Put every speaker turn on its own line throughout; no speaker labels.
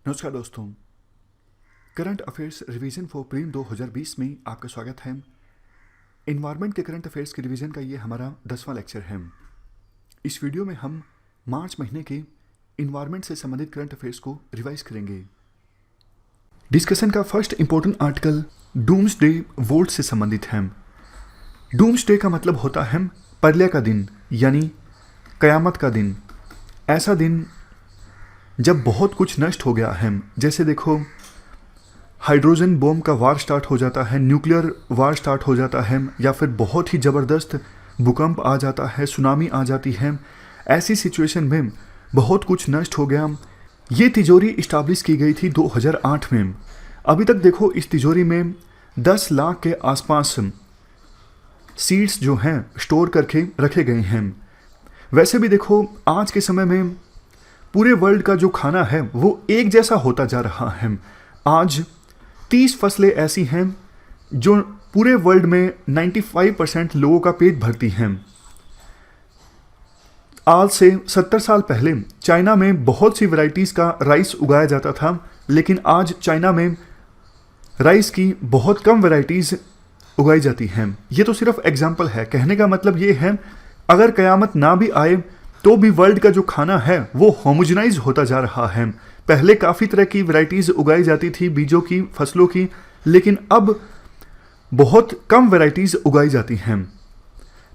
नमस्कार दोस्तों। Current affairs revision for prim 2020 में आपका स्वागत है। इन्वायरमेंट के करंट अफेयर्स के रिवीजन का ये हमारा 10वां लेक्चर है। इस वीडियो में हम मार्च महीने के इन्वायरमेंट से संबंधित करंट अफेयर्स को रिवाइज करेंगे। डिस्कशन का first important article doomsday volt से संबंधित है। डूम्सडे का मतलब होता है प्रलय का दिन, यानी कयामत का दिन। ऐसा दिन जब बहुत कुछ नष्ट हो गया है, जैसे देखो हाइड्रोजन बॉम्ब का वार स्टार्ट हो जाता है, न्यूक्लियर वार स्टार्ट हो जाता है, या फिर बहुत ही ज़बरदस्त भूकंप आ जाता है, सुनामी आ जाती है। ऐसी सिचुएशन में बहुत कुछ नष्ट हो गया। ये तिजोरी इस्टाब्लिश की गई थी 2008 में। अभी तक देखो इस तिजोरी में 10 लाख के आसपास सीड्स जो हैं स्टोर करके रखे गए हैं। वैसे भी देखो आज के समय में पूरे वर्ल्ड का जो खाना है वो एक जैसा होता जा रहा है। आज 30 फसलें ऐसी हैं जो पूरे वर्ल्ड में 95% लोगों का पेट भरती हैं। आज से 70 साल पहले चाइना में बहुत सी वैरायटीज़ का राइस उगाया जाता था, लेकिन आज चाइना में राइस की बहुत कम वैरायटीज़ उगाई जाती हैं। ये तो सिर्फ एग्जाम्पल है। कहने का मतलब ये है, अगर कयामत ना भी आए तो भी वर्ल्ड का जो खाना है वो होमोजेनाइज होता जा रहा है। पहले काफ़ी तरह की वैरायटीज़ उगाई जाती थी बीजों की, फसलों की, लेकिन अब बहुत कम वैरायटीज़ उगाई जाती हैं।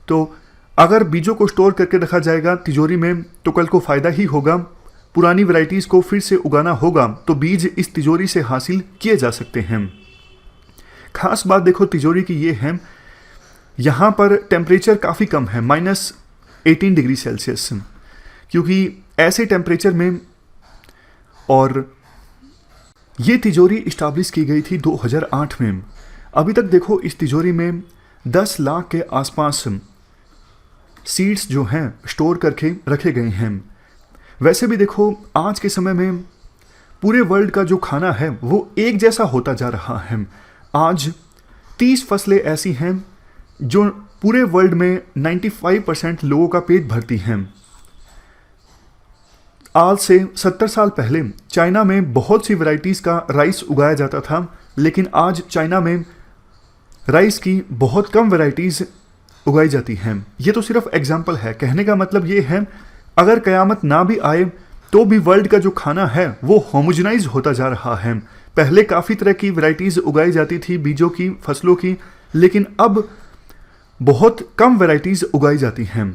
तो अगर बीजों को स्टोर करके रखा जाएगा तिजोरी में तो कल को फ़ायदा ही होगा। पुरानी वैरायटीज़ को फिर से उगाना होगा तो बीज इस तिजोरी से हासिल किए जा सकते हैं। खास बात देखो तिजोरी की ये है, यहाँ पर टेम्परेचर काफ़ी कम है, -18 डिग्री सेल्सियस, क्योंकि ऐसे टेम्परेचर में। और ये तिजोरी इस्टाब्लिश की गई थी 2008 में। अभी तक देखो इस तिजोरी में 10 लाख के आसपास सीड्स जो हैं स्टोर करके रखे गए हैं। वैसे भी देखो आज के समय में पूरे वर्ल्ड का जो खाना है वो एक जैसा होता जा रहा है। आज 30 फसलें ऐसी हैं जो पूरे वर्ल्ड में 95% लोगों का पेट भरती हैं। आज से 70 साल पहले चाइना में बहुत सी वैरायटीज़ का राइस उगाया जाता था, लेकिन आज चाइना में राइस की बहुत कम वैरायटीज़ उगाई जाती हैं। ये तो सिर्फ एग्जाम्पल है। कहने का मतलब ये है, अगर कयामत ना भी आए तो भी वर्ल्ड का जो खाना है वो होमोजेनाइज होता जा रहा है। पहले काफ़ी तरह की वैरायटीज़ उगाई जाती थी बीजों की, फसलों की, लेकिन अब बहुत कम वैरायटीज़ उगाई जाती हैं।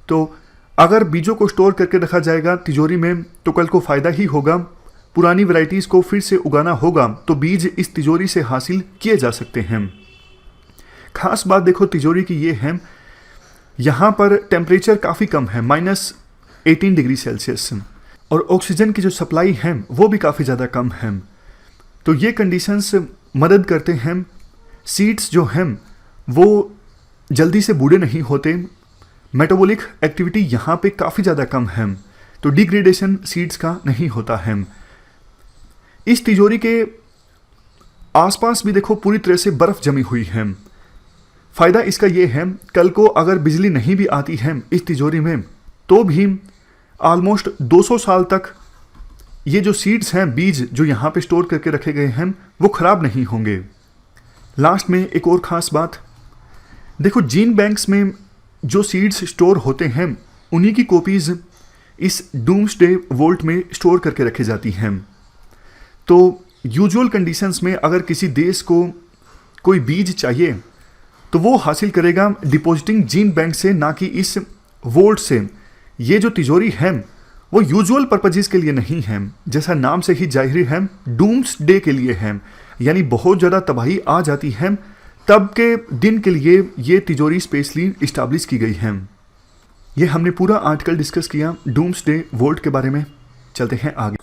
तो अगर बीजों को स्टोर करके रखा जाएगा तिजोरी में तो कल को फ़ायदा ही होगा। पुरानी वैरायटीज़ को फिर से उगाना होगा तो बीज इस तिजोरी से हासिल किए जा सकते हैं। खास बात देखो तिजोरी की ये है, यहाँ पर टेम्परेचर काफ़ी कम है, -18 डिग्री सेल्सियस, और ऑक्सीजन की जो सप्लाई है वो भी काफ़ी ज़्यादा कम है। तो ये कंडीशंस मदद करते हैं। सीड्स जो हैं वो जल्दी से बूढ़े नहीं होते। मेटाबॉलिक एक्टिविटी यहाँ पे काफ़ी ज़्यादा कम है, तो डिग्रेडेशन सीड्स का नहीं होता है। इस तिजोरी के आसपास भी देखो पूरी तरह से बर्फ़ जमी हुई है। फ़ायदा इसका ये है, कल को अगर बिजली नहीं भी आती है इस तिजोरी में तो भी ऑलमोस्ट 200 साल तक ये जो सीड्स हैं, बीज जो यहाँ पे स्टोर करके रखे गए हैं, वो ख़राब नहीं होंगे। लास्ट में एक और ख़ास बात देखो, जीन बैंक्स में जो सीड्स स्टोर होते हैं उन्हीं की कॉपीज़ इस डूम्सडे वोल्ट में स्टोर करके रखी जाती हैं। तो यूजुअल कंडीशंस में अगर किसी देश को कोई बीज चाहिए तो वो हासिल करेगा डिपॉजिटिंग जीन बैंक से, ना कि इस वोल्ट से। ये जो तिजोरी है वो यूजुअल पर्पजेज़ के लिए नहीं है, जैसा नाम से ही जाहिर है, डूम्सडे के लिए है, यानी बहुत ज़्यादा तबाही आ जाती है तब के दिन के लिए ये तिजोरी स्पेशली इस्टाब्लिश की गई है। ये हमने पूरा आर्टिकल डिस्कस किया डूम्सडे वोल्ट के बारे में। चलते हैं आगे।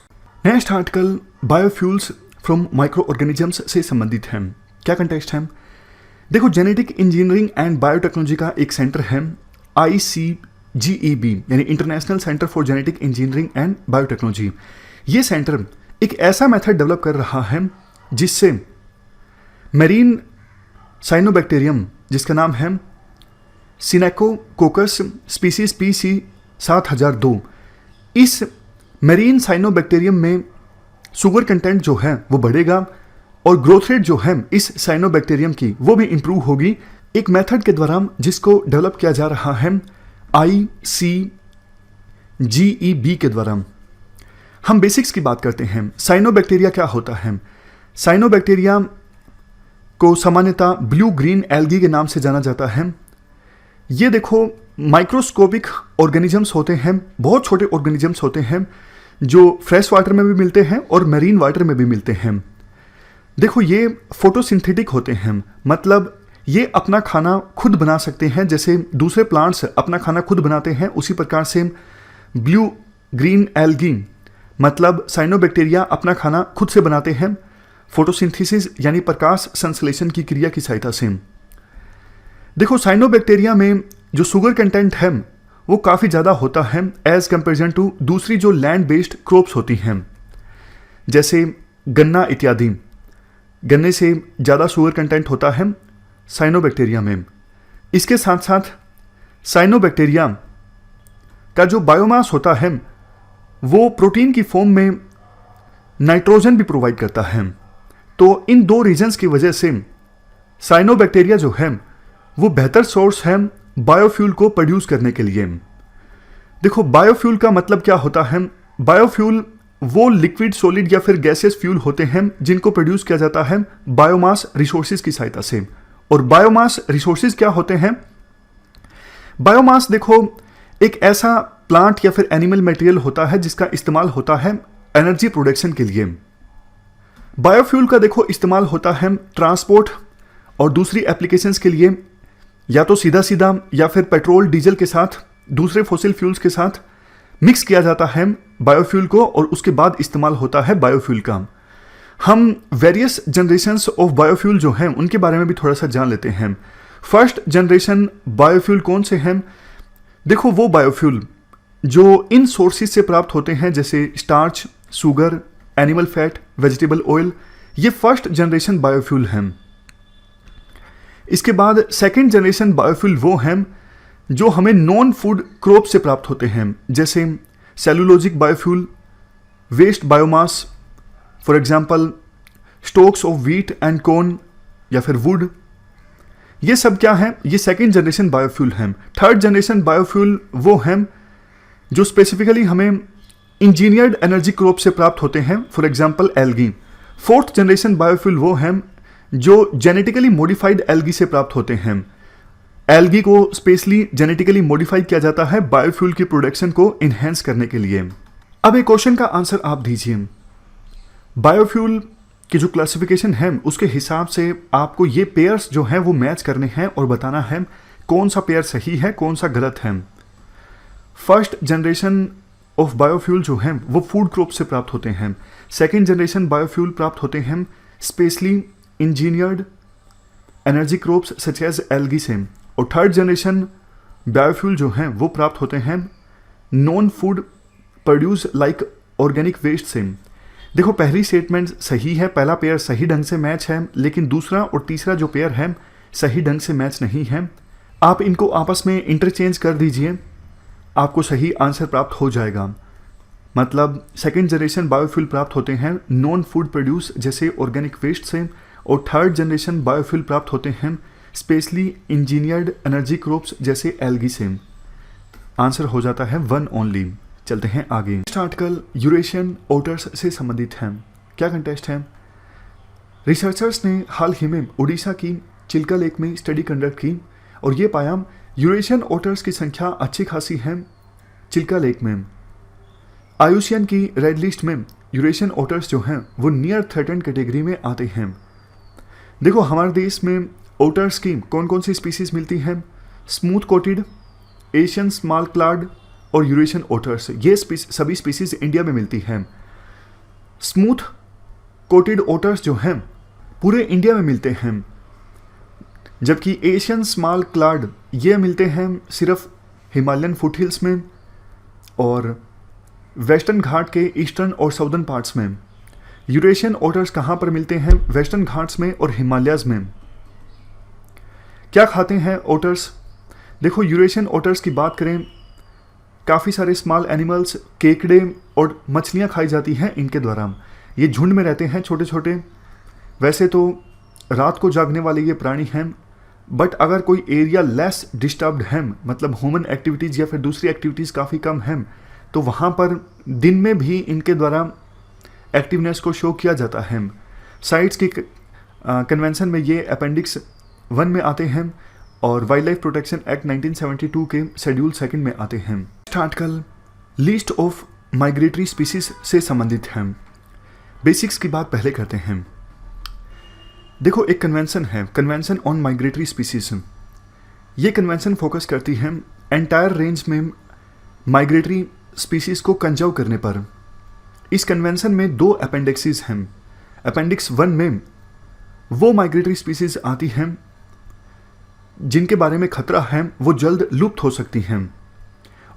Next article biofuels from micro organisms से संबंधित है। क्या कंटेक्स्ट है देखो, जेनेटिक इंजीनियरिंग एंड बायोटेक्नोलॉजी का एक सेंटर है ICGEB, यानी international centre for genetic engineering and biotechnology. ये सेंटर एक ऐसा मेथड डेवलप कर रहा है जिससे मेरीन साइनोबैक्टीरियम, जिसका नाम है सिनेकोकोकस स्पीसीज PC 7002, इस मेरीन साइनोबैक्टीरियम में शुगर कंटेंट जो है वो बढ़ेगा और ग्रोथ रेट जो है इस साइनोबैक्टीरियम की वो भी इंप्रूव होगी एक मेथड के द्वारा जिसको डेवलप किया जा रहा है ICGEB के द्वारा। हम बेसिक्स की बात करते हैं। साइनोबैक्टीरिया क्या होता है? साइनोबैक्टीरिया को सामान्यतः ब्लू ग्रीन एल्गी के नाम से जाना जाता है। ये देखो माइक्रोस्कोपिक ऑर्गेनिजम्स होते हैं, बहुत छोटे ऑर्गेनिजम्स होते हैं जो फ्रेश वाटर में भी मिलते हैं और मैरीन वाटर में भी मिलते हैं। देखो ये फोटोसिंथेटिक होते हैं, मतलब ये अपना खाना खुद बना सकते हैं। जैसे दूसरे प्लांट्स अपना खाना खुद बनाते हैं, उसी प्रकार से ब्लू ग्रीन एल्गी मतलब साइनोबैक्टीरिया अपना खाना खुद से बनाते हैं फोटोसिंथेसिस यानी प्रकाश संश्लेषण की क्रिया की सहायता से। देखो साइनोबैक्टीरिया में जो शुगर कंटेंट है वो काफ़ी ज़्यादा होता है एज कंपेरिजन टू दूसरी जो लैंड बेस्ड क्रॉप्स होती हैं, जैसे गन्ना इत्यादि। गन्ने से ज़्यादा शुगर कंटेंट होता है साइनोबैक्टीरिया में। इसके साथ साथ साइनोबैक्टीरिया का जो बायोमास होता है वो प्रोटीन की फॉर्म में नाइट्रोजन भी प्रोवाइड करता है। तो इन दो रीजंस की वजह से साइनोबैक्टीरिया जो है वो बेहतर सोर्स है बायोफ्यूल को प्रोड्यूस करने के लिए। देखो बायोफ्यूल का मतलब क्या होता है? बायोफ्यूल वो लिक्विड, सॉलिड या फिर गैसियस फ्यूल होते हैं जिनको प्रोड्यूस किया जाता है बायोमास रिसोर्सेज की सहायता से। और बायोमास रिसोर्सेज क्या होते हैं? बायोमास देखो एक ऐसा प्लांट या फिर एनिमल मटेरियल होता है जिसका इस्तेमाल होता है एनर्जी प्रोडक्शन के लिए। बायोफ्यूल का देखो इस्तेमाल होता है ट्रांसपोर्ट और दूसरी एप्लीकेशंस के लिए, या तो सीधा सीधा या फिर पेट्रोल डीजल के साथ दूसरे फॉसिल फ्यूल्स के साथ मिक्स किया जाता है बायोफ्यूल को और उसके बाद इस्तेमाल होता है बायोफ्यूल का। हम वेरियस जनरेशन्स ऑफ बायोफ्यूल जो हैं उनके बारे में भी थोड़ा सा जान लेते हैं। फर्स्ट जनरेशन बायोफ्यूल कौन से हैं? देखो वो बायोफ्यूल जो इन सोर्सेज से प्राप्त होते हैं जैसे starch, sugar, animal fat, vegetable oil, ये फर्स्ट जनरेशन बायोफ्यूल हैं। इसके बाद सेकेंड जनरेशन बायोफ्यूल वो हैं जो हमें नॉन फूड क्रॉप से प्राप्त होते हैं, जैसे cellulosic biofuel, waste biomass, for example stalks of wheat and corn या फिर वुड। ये सब क्या है? ये सेकेंड जनरेशन बायोफ्यूल हैं। थर्ड जनरेशन बायोफ्यूल वो हैं जो स्पेसिफिकली हमें इंजीनियर्ड एनर्जी क्रॉप से प्राप्त होते हैं, for example algae. Fourth generation biofuel वो हैं जो जेनेटिकली मॉडिफाइड एल्गी से प्राप्त होते हैं। एल्गी को स्पेशली जेनेटिकली मॉडिफाई किया जाता है बायोफ्यूल की प्रोडक्शन को इन्हेंस करने के लिए। अब एक क्वेश्चन का आंसर आप दीजिए। बायोफ्यूल की जो क्लासिफिकेशन है उसके हिसाब से आपको ये पेयर्स जो हैं वो मैच करने हैं और बताना है कौन सा पेयर सही है कौन सा गलत है। फर्स्ट जनरेशन ऑफ बायोफ्यूल जो हैं वो फूड क्रॉप से प्राप्त होते हैं। सेकेंड जनरेशन बायोफ्यूल प्राप्त होते हैं specially engineered energy crops such as algae से। और थर्ड जनरेशन बायोफ्यूल जो हैं वो प्राप्त होते हैं non food produce like organic waste से। देखो पहली स्टेटमेंट सही है, पहला पेयर सही ढंग से मैच है, लेकिन दूसरा और तीसरा जो पेयर है सही ढंग से मैच नहीं है। आप इनको आपस में इंटरचेंज कर दीजिए, आपको सही आंसर प्राप्त हो जाएगा। मतलब सेकेंड जनरेशन बायोफ्यूल प्राप्त होते हैं नॉन फूड प्रोड्यूस जैसे ऑर्गेनिक वेस्ट से, और थर्ड जनरेशन बायोफ्यूल प्राप्त होते हैं स्पेशली इंजीनियर्ड एनर्जी क्रॉप्स जैसे एल्गी से। आंसर हो जाता है 1 ओनली। चलते हैं आगे। नेक्स्ट आर्टिकल यूरेशियन ओटर्स से संबंधित है। क्या कंटेस्ट है? रिसर्चर्स ने हाल ही में उड़ीसा की चिल्का लेक में स्टडी कंडक्ट की और ये पाया यूरेशियन ओटर्स की संख्या अच्छी खासी है चिल्का लेक में। आयुसियन की रेड लिस्ट में यूरेशियन ओटर्स जो हैं वो नियर थ्रेटेंड कैटेगरी में आते हैं। देखो हमारे देश में ओटर्स की कौन कौन सी स्पीसीज मिलती हैं? Smooth coated, Asian small clad और यूरेशियन ओटर्स, ये सभी स्पीसीज इंडिया में मिलती हैं। स्मूथ कोटेड ओटर्स जो हैं पूरे इंडिया में मिलते हैं, जबकि एशियन स्मॉल क्लाड ये मिलते हैं सिर्फ हिमालयन फुटहिल्स में और वेस्टर्न घाट के ईस्टर्न और साउदर्न पार्ट्स में। यूरेशियन ओटर्स कहाँ पर मिलते हैं? वेस्टर्न घाट्स में और हिमालयाज में। क्या खाते हैं ओटर्स? देखो यूरेशियन ओटर्स की बात करें, काफ़ी सारे स्मॉल एनिमल्स, केकड़े और मछलियाँ खाई जाती हैं इनके द्वारा। ये झुंड में रहते हैं छोटे छोटे। वैसे तो रात को जागने वाले ये प्राणी हैं, बट अगर कोई एरिया लेस डिस्टर्ब्ड है, मतलब ह्यूमन एक्टिविटीज़ या फिर दूसरी एक्टिविटीज़ काफ़ी कम हैं, तो वहाँ पर दिन में भी इनके द्वारा एक्टिवनेस को शो किया जाता है। साइट्स की कन्वेंशन में ये अपेंडिक्स 1 में आते हैं और वाइल्ड लाइफ प्रोटेक्शन एक्ट 1972 के शेड्यूल 2 में आते हैं। Article list of migratory species से संबंधित है। बेसिक्स की बात पहले करते हैं। देखो, एक कन्वेंशन है, कन्वेंशन ऑन माइग्रेटरी स्पीसीज। ये कन्वेंशन फोकस करती है एंटायर रेंज में माइग्रेटरी स्पीसीज को कंजर्व करने पर। इस कन्वेंशन में 2 अपेंडिक्सेस हैं। अपेंडिक्स 1 में वो माइग्रेटरी स्पीसीज आती हैं जिनके बारे में खतरा है, वो जल्द लुप्त हो सकती हैं,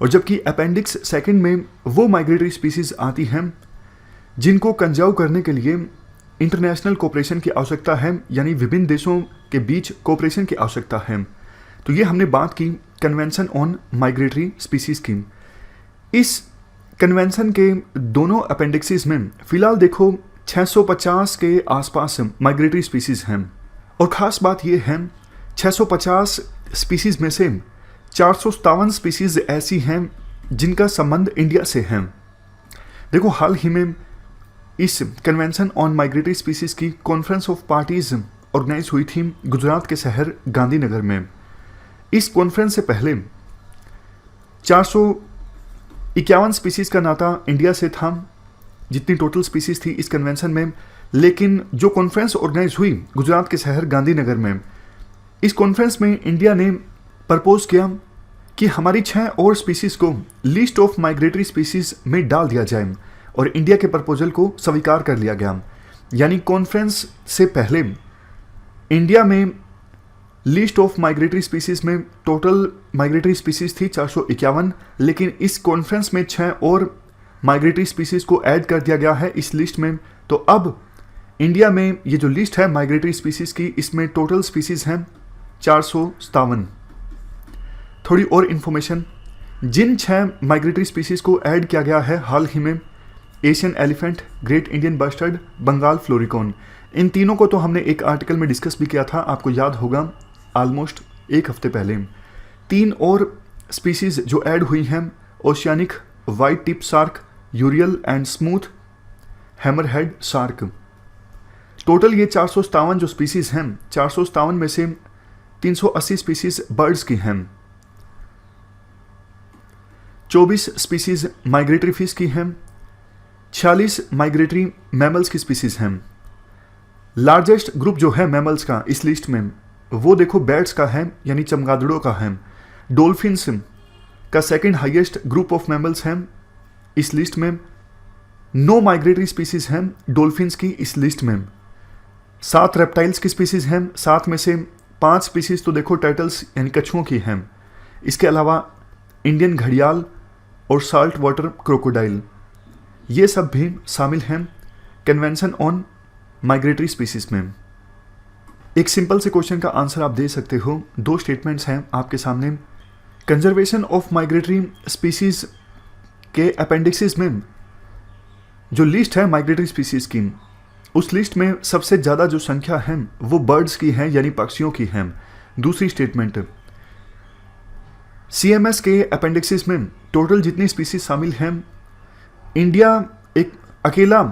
और जबकि अपेंडिक्स 2 में वो माइग्रेटरी स्पीसीज आती हैं जिनको कंजर्व करने के लिए इंटरनेशनल कोऑपरेशन की आवश्यकता है, यानी विभिन्न देशों के बीच कोऑपरेशन की आवश्यकता है। तो ये हमने बात की कन्वेंशन ऑन माइग्रेटरी स्पीसीज की। इस कन्वेंशन के दोनों अपेंडिक्सेस में फिलहाल देखो 650 के आसपास माइग्रेटरी स्पीसीज हैं, और ख़ास बात ये है 650 स्पीसीज में से 457 स्पीसीज ऐसी हैं जिनका संबंध इंडिया से है। देखो, हाल ही में इस कन्वेंशन ऑन माइग्रेटरी स्पीसीज की कॉन्फ्रेंस ऑफ पार्टीज ऑर्गेनाइज हुई थी गुजरात के शहर गांधीनगर में। इस कॉन्फ्रेंस से पहले 451 स्पीसीज का नाता इंडिया से था, जितनी टोटल स्पीसीज थी इस कन्वेंशन में। लेकिन जो कॉन्फ्रेंस ऑर्गेनाइज हुई गुजरात के शहर गांधीनगर में, इस कॉन्फ्रेंस में इंडिया ने प्रपोज किया कि हमारी 6 और स्पीसीज को लिस्ट ऑफ माइग्रेटरी स्पीसीज में डाल दिया जाए, और इंडिया के प्रपोजल को स्वीकार कर लिया गया। यानी कॉन्फ्रेंस से पहले इंडिया में लिस्ट ऑफ माइग्रेटरी स्पीसीज में टोटल माइग्रेटरी स्पीसीज थी 451, लेकिन इस कॉन्फ्रेंस में 6 और माइग्रेटरी स्पीसीज को ऐड कर दिया गया है इस लिस्ट में। तो अब इंडिया में ये जो लिस्ट है माइग्रेटरी स्पीसीज की, इसमें टोटल स्पीसीज हैं 457। थोड़ी और इन्फॉर्मेशन, जिन 6 माइग्रेटरी स्पीसीज को ऐड किया गया है हाल ही में, Asian elephant, great Indian bustard, Bengal florican, इन तीनों को तो हमने एक आर्टिकल में डिस्कस भी किया था, आपको याद होगा, ऑलमोस्ट 1 हफ्ते पहले। 3 और स्पीसीज जो ऐड हुई हैं, oceanic white tip shark, यूरियल and smooth hammerhead shark. Total ये 457 जो स्पीसीज हैं, 457 में से 380 स्पीसीज बर्ड्स की हैं, 24 स्पीसीज माइग्रेटरी फिश की हैं, 46 माइग्रेटरी मैमल्स की स्पीसीज हैं। लार्जेस्ट ग्रुप जो है मैमल्स का इस लिस्ट में, वो देखो बैट्स का है, यानी चमगादड़ों का है। डॉल्फिन्स का second highest group of mammals हैं इस लिस्ट में। 9 माइग्रेटरी स्पीसीज हैं डॉल्फिन्स की इस लिस्ट में। 7 रेप्टाइल्स की स्पीसीज हैं, 7 में से 5 स्पीसीज तो देखो टर्टल्स यानी कछुओं की हैं। इसके अलावा इंडियन घड़ियाल और साल्ट वाटर क्रोकोडाइल, ये सब भी शामिल हैं कन्वेंशन ऑन माइग्रेटरी स्पीसीज में। एक सिंपल से क्वेश्चन का आंसर आप दे सकते हो। 2 स्टेटमेंट्स हैं आपके सामने। कंजर्वेशन ऑफ माइग्रेटरी स्पीसीज के अपेंडिक्सेस में जो लिस्ट है माइग्रेटरी स्पीसीज की, उस लिस्ट में सबसे ज़्यादा जो संख्या है वो बर्ड्स की है, यानी पक्षियों की है। दूसरी स्टेटमेंट, CMS के अपेंडिक्सेस में टोटल जितनी स्पीसीज शामिल हैं, इंडिया एक अकेला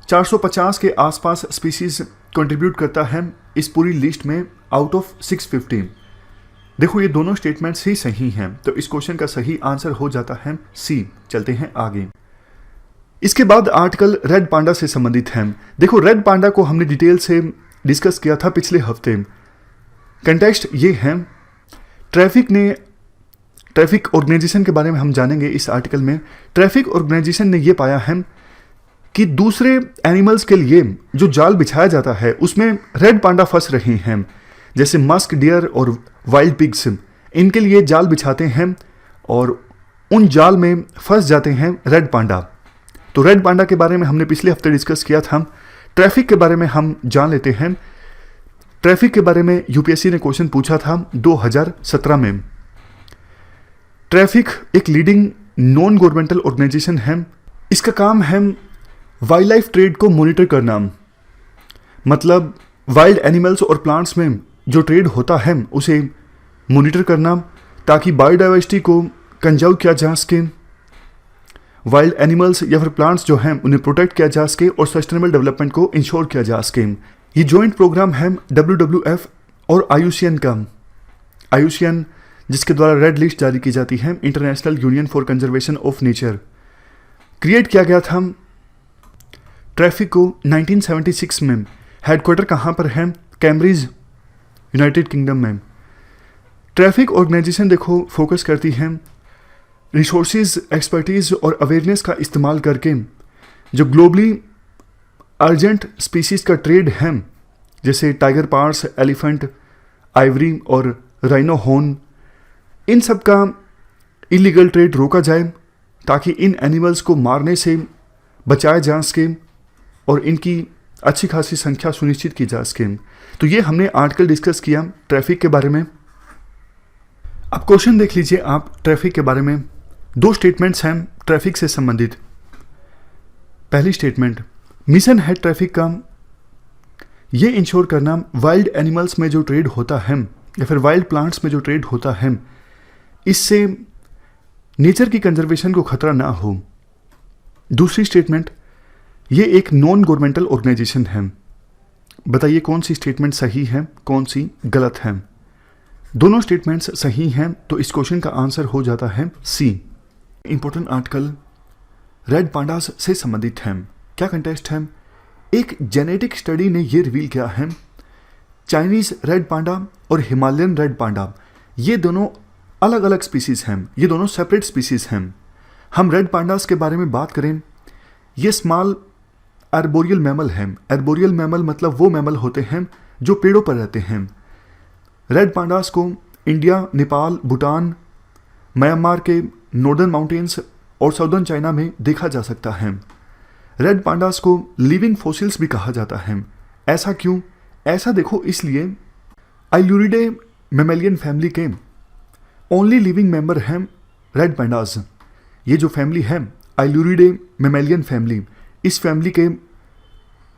450 के आसपास स्पीसीज कंट्रीब्यूट करता है इस पूरी लिस्ट में आउट ऑफ 650। देखो, ये दोनों स्टेटमेंट्स ही सही हैं, तो इस क्वेश्चन का सही आंसर हो जाता है C। चलते हैं आगे। इसके बाद आर्टिकल रेड पांडा से संबंधित है। देखो, रेड पांडा को हमने डिटेल से डिस्कस किया था पिछले हफ्ते। कंटेक्स्ट ये है, ट्रैफिक ऑर्गेनाइजेशन के बारे में हम जानेंगे इस आर्टिकल में। ट्रैफिक ऑर्गेनाइजेशन ने ये पाया है कि दूसरे एनिमल्स के लिए जो जाल बिछाया जाता है उसमें रेड पांडा फंस रहे हैं, जैसे मस्क डियर और वाइल्ड पिग्स। इनके लिए जाल बिछाते हैं और उन जाल में फंस जाते हैं रेड पांडा। तो रेड पांडा के बारे में हमने पिछले हफ्ते डिस्कस किया था। ट्रैफिक के बारे में हम जान लेते हैं। ट्रैफिक के बारे में यूपीएससी ने क्वेश्चन पूछा था 2017 में। ट्रैफिक एक लीडिंग नॉन गवर्नमेंटल ऑर्गेनाइजेशन है। इसका काम है वाइल्ड लाइफ ट्रेड को मॉनिटर करना मतलब वाइल्ड एनिमल्स और प्लांट्स में जो ट्रेड होता है उसे मॉनिटर करना ताकि बायोडाइवर्सिटी को कंजर्व किया जा सके, वाइल्ड एनिमल्स या फिर प्लांट्स जो हैं उन्हें प्रोटेक्ट किया जा सके और सस्टेनेबल डेवलपमेंट को इंश्योर किया जा सके। ये जॉइंट प्रोग्राम है WWF और IUCN का। IUCN जिसके द्वारा रेड लिस्ट जारी की जाती है, international union for conservation of nature, create किया गया था ट्रैफिक को 1976 में। हेडक्वार्टर कहाँ पर है? कैम्ब्रिज, यूनाइटेड किंगडम में। ट्रैफिक ऑर्गेनाइजेशन देखो फोकस करती है रिसोर्सेज, एक्सपर्टीज और अवेयरनेस का इस्तेमाल करके जो ग्लोबली अर्जेंट स्पीसीज का ट्रेड है, जैसे टाइगर पार्ट्स, एलिफेंट, आइवरी और राइनो हॉर्न, इन सब का इलीगल ट्रेड रोका जाए ताकि इन एनिमल्स को मारने से बचाया जा सके और इनकी अच्छी खासी संख्या सुनिश्चित की जा सके। तो ये हमने आर्टिकल डिस्कस किया ट्रैफिक के बारे में। अब क्वेश्चन देख लीजिए आप ट्रैफिक के बारे में। दो स्टेटमेंट्स हैं ट्रैफिक से संबंधित। पहली स्टेटमेंट, मिशन है ट्रैफिक का ये इंश्योर करना वाइल्ड एनिमल्स में जो ट्रेड होता है या फिर वाइल्ड प्लांट्स में जो ट्रेड होता है, इससे नेचर की कंजर्वेशन को खतरा ना हो। दूसरी स्टेटमेंट, ये एक नॉन गवर्नमेंटल ऑर्गेनाइजेशन है। बताइए कौन सी स्टेटमेंट सही है, कौन सी गलत है? दोनों स्टेटमेंट्स सही हैं, तो इस क्वेश्चन का आंसर हो जाता है सी। इंपॉर्टेंट आर्टिकल रेड पांडास से संबंधित है। क्या कंटेस्ट है? एक जेनेटिक स्टडी ने ये रिवील किया है चाइनीज रेड पांडा और हिमालयन रेड पांडा ये दोनों अलग अलग स्पीसीज हैं, ये दोनों सेपरेट स्पीसीज हैं। हम रेड पांडास के बारे में बात करें, ये स्मॉल आर्बोरियल मैमल हैं। आर्बोरियल मैमल मतलब वो मैमल होते हैं जो पेड़ों पर रहते हैं। रेड पांडास को इंडिया, नेपाल, भूटान, म्यांमार के नॉर्दर्न माउंटेन्स और साउदर्न चाइना में देखा जा सकता है। रेड पांडास को लिविंग फॉसिल्स भी कहा जाता है। ऐसा क्यों? ऐसा देखो इसलिए आइलुरिडे मेमेलियन फैमिली के ओनली लिविंग मेंबर हैं रेड पांडास। ये जो फैमिली है आइलुरिडे मेमेलियन फैमिली, इस फैमिली के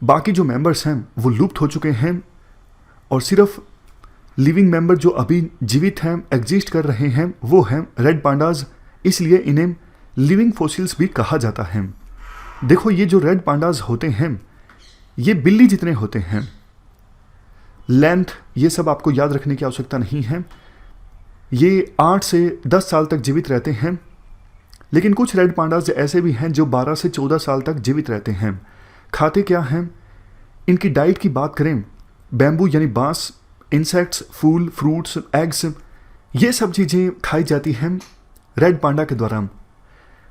बाकी जो मेंबर्स हैं वो लुप्त हो चुके हैं और सिर्फ लिविंग मेंबर जो अभी जीवित हैं, एग्जिस्ट कर रहे हैं, वो हैं रेड पांडास। इसलिए इन्हें लिविंग फॉसिल्स भी कहा जाता है। देखो ये जो रेड पांडास होते हैं ये बिल्ली जितने होते हैं। लेंथ ये सब आपको याद रखने की आवश्यकता नहीं है। ये 8 से 10 साल तक जीवित रहते हैं, लेकिन कुछ रेड पांडास ऐसे भी हैं जो 12 से 14 साल तक जीवित रहते हैं। खाते क्या हैं? इनकी डाइट की बात करें, बैम्बू यानी बांस, इंसेक्ट्स, फूल, फ्रूट्स, एग्स, ये सब चीज़ें खाई जाती हैं रेड पांडा के द्वारा।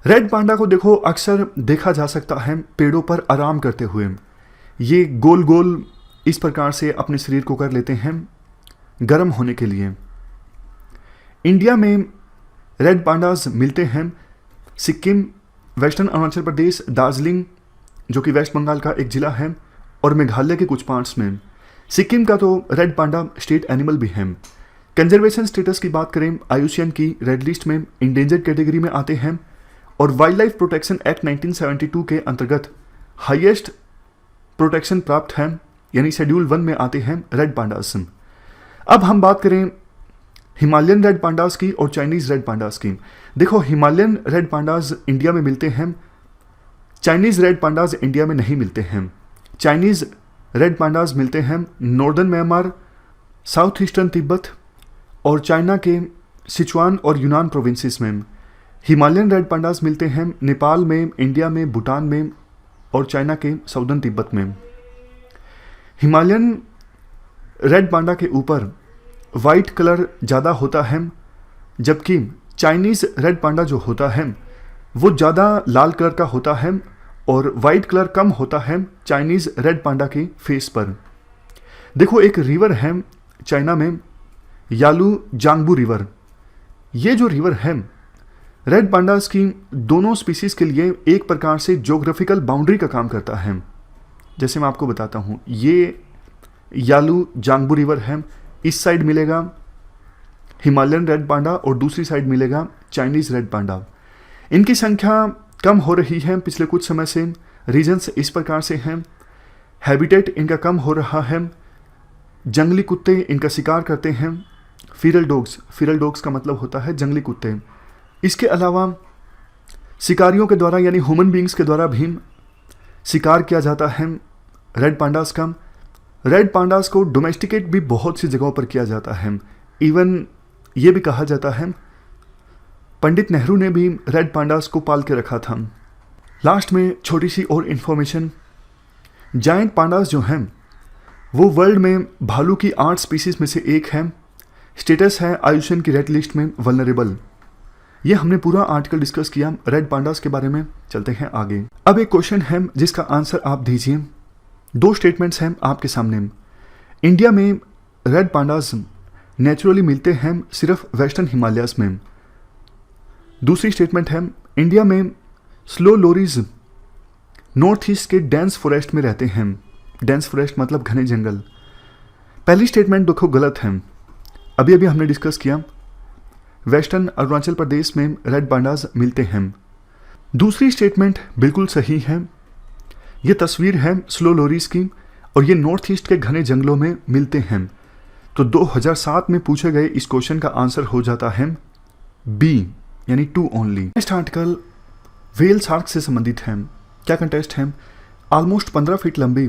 रेड पांडा को देखो अक्सर देखा जा सकता है पेड़ों पर आराम करते हुए। ये गोल गोल इस प्रकार से अपने शरीर को कर लेते हैं गर्म होने के लिए। इंडिया में रेड पांडास मिलते हैं सिक्किम, वेस्टर्न अरुणाचल प्रदेश, दार्जिलिंग जो कि वेस्ट बंगाल का एक ज़िला है, और मेघालय के कुछ पार्ट्स में। सिक्किम का तो रेड पांडा स्टेट एनिमल भी है। कंजर्वेशन स्टेटस की बात करें, IUCN की रेड लिस्ट में इंडेंजर्ड कैटेगरी में आते हैं और वाइल्ड लाइफ प्रोटेक्शन एक्ट 1972 के अंतर्गत हाईएस्ट प्रोटेक्शन प्राप्त है, यानी शेड्यूल 1 में आते हैं रेड पांडास। अब हम बात करें हिमालयन रेड पांडास की और चाइनीज रेड पांडास की। देखो हिमालयन रेड पांडास इंडिया में मिलते हैं, चाइनीज रेड पांडास इंडिया में नहीं मिलते हैं। चाइनीज रेड पांडास मिलते हैं northern Myanmar, south eastern Tibet और चाइना के सिचुआन और यूनान प्रोविंसेस में। हिमालयन रेड पांडास मिलते हैं नेपाल में, इंडिया में, भूटान में और चाइना के साउदर्न तिब्बत में। हिमालयन रेड पांडा के ऊपर वाइट कलर ज़्यादा होता है, जबकि चाइनीज़ रेड पांडा जो होता है वो ज़्यादा लाल कलर का होता है और वाइट कलर कम होता है चाइनीज़ रेड पांडा के फेस पर। देखो एक रिवर है चाइना में, यालू जांगबू रिवर। ये जो रिवर है रेड पांडास की दोनों स्पीसीज़ के लिए एक प्रकार से ज्योग्राफिकल बाउंड्री का काम करता है। जैसे मैं आपको बताता हूँ, ये यालू जांगबू रिवर है, इस साइड मिलेगा हिमालयन रेड पांडा और दूसरी साइड मिलेगा चाइनीज़ रेड पांडा। इनकी संख्या कम हो रही है पिछले कुछ समय से, रीजन्स इस प्रकार से हैं। हैबिटेट इनका कम हो रहा है, जंगली कुत्ते इनका शिकार करते हैं। फीरल डॉग्स का मतलब होता है जंगली कुत्ते। इसके अलावा शिकारियों के द्वारा यानी ह्यूमन बींग्स के द्वारा भी शिकार किया जाता है रेड पांडास का। रेड पांडास को डोमेस्टिकेट भी बहुत सी जगहों पर किया जाता है। इवन ये भी कहा जाता है पंडित नेहरू ने भी रेड पांडास को पाल के रखा था। लास्ट में छोटी सी और इन्फॉर्मेशन, जायंट पांडास जो हैं वो वर्ल्ड में भालू की 8 स्पीसीज में से एक है। स्टेटस है आयुष्मान की रेड लिस्ट में वल्नरेबल। ये हमने पूरा आर्टिकल डिस्कस किया रेड पांडास के बारे में। चलते हैं आगे। अब एक क्वेश्चन है जिसका आंसर आप दीजिए। 2 स्टेटमेंट्स हैं आपके सामने। इंडिया में रेड पांडास नेचुरली मिलते हैं सिर्फ वेस्टर्न हिमालयाज में। दूसरी स्टेटमेंट है इंडिया में स्लो लोरीज नॉर्थ ईस्ट के डेंस फॉरेस्ट में रहते हैं। डेंस फॉरेस्ट मतलब घने जंगल। पहली स्टेटमेंट देखो गलत है, अभी अभी हमने डिस्कस किया वेस्टर्न अरुणाचल प्रदेश में रेड पांडास मिलते हैं। दूसरी स्टेटमेंट बिल्कुल सही है। ये तस्वीर है स्लो लोरीज की और ये नॉर्थ ईस्ट के घने जंगलों में मिलते हैं। तो 2007 में पूछे गए इस क्वेश्चन का आंसर हो जाता है बी यानी 2 only. Next article whale shark से संबंधित है। क्या कंटेस्ट है? ऑलमोस्ट 15 फीट लंबी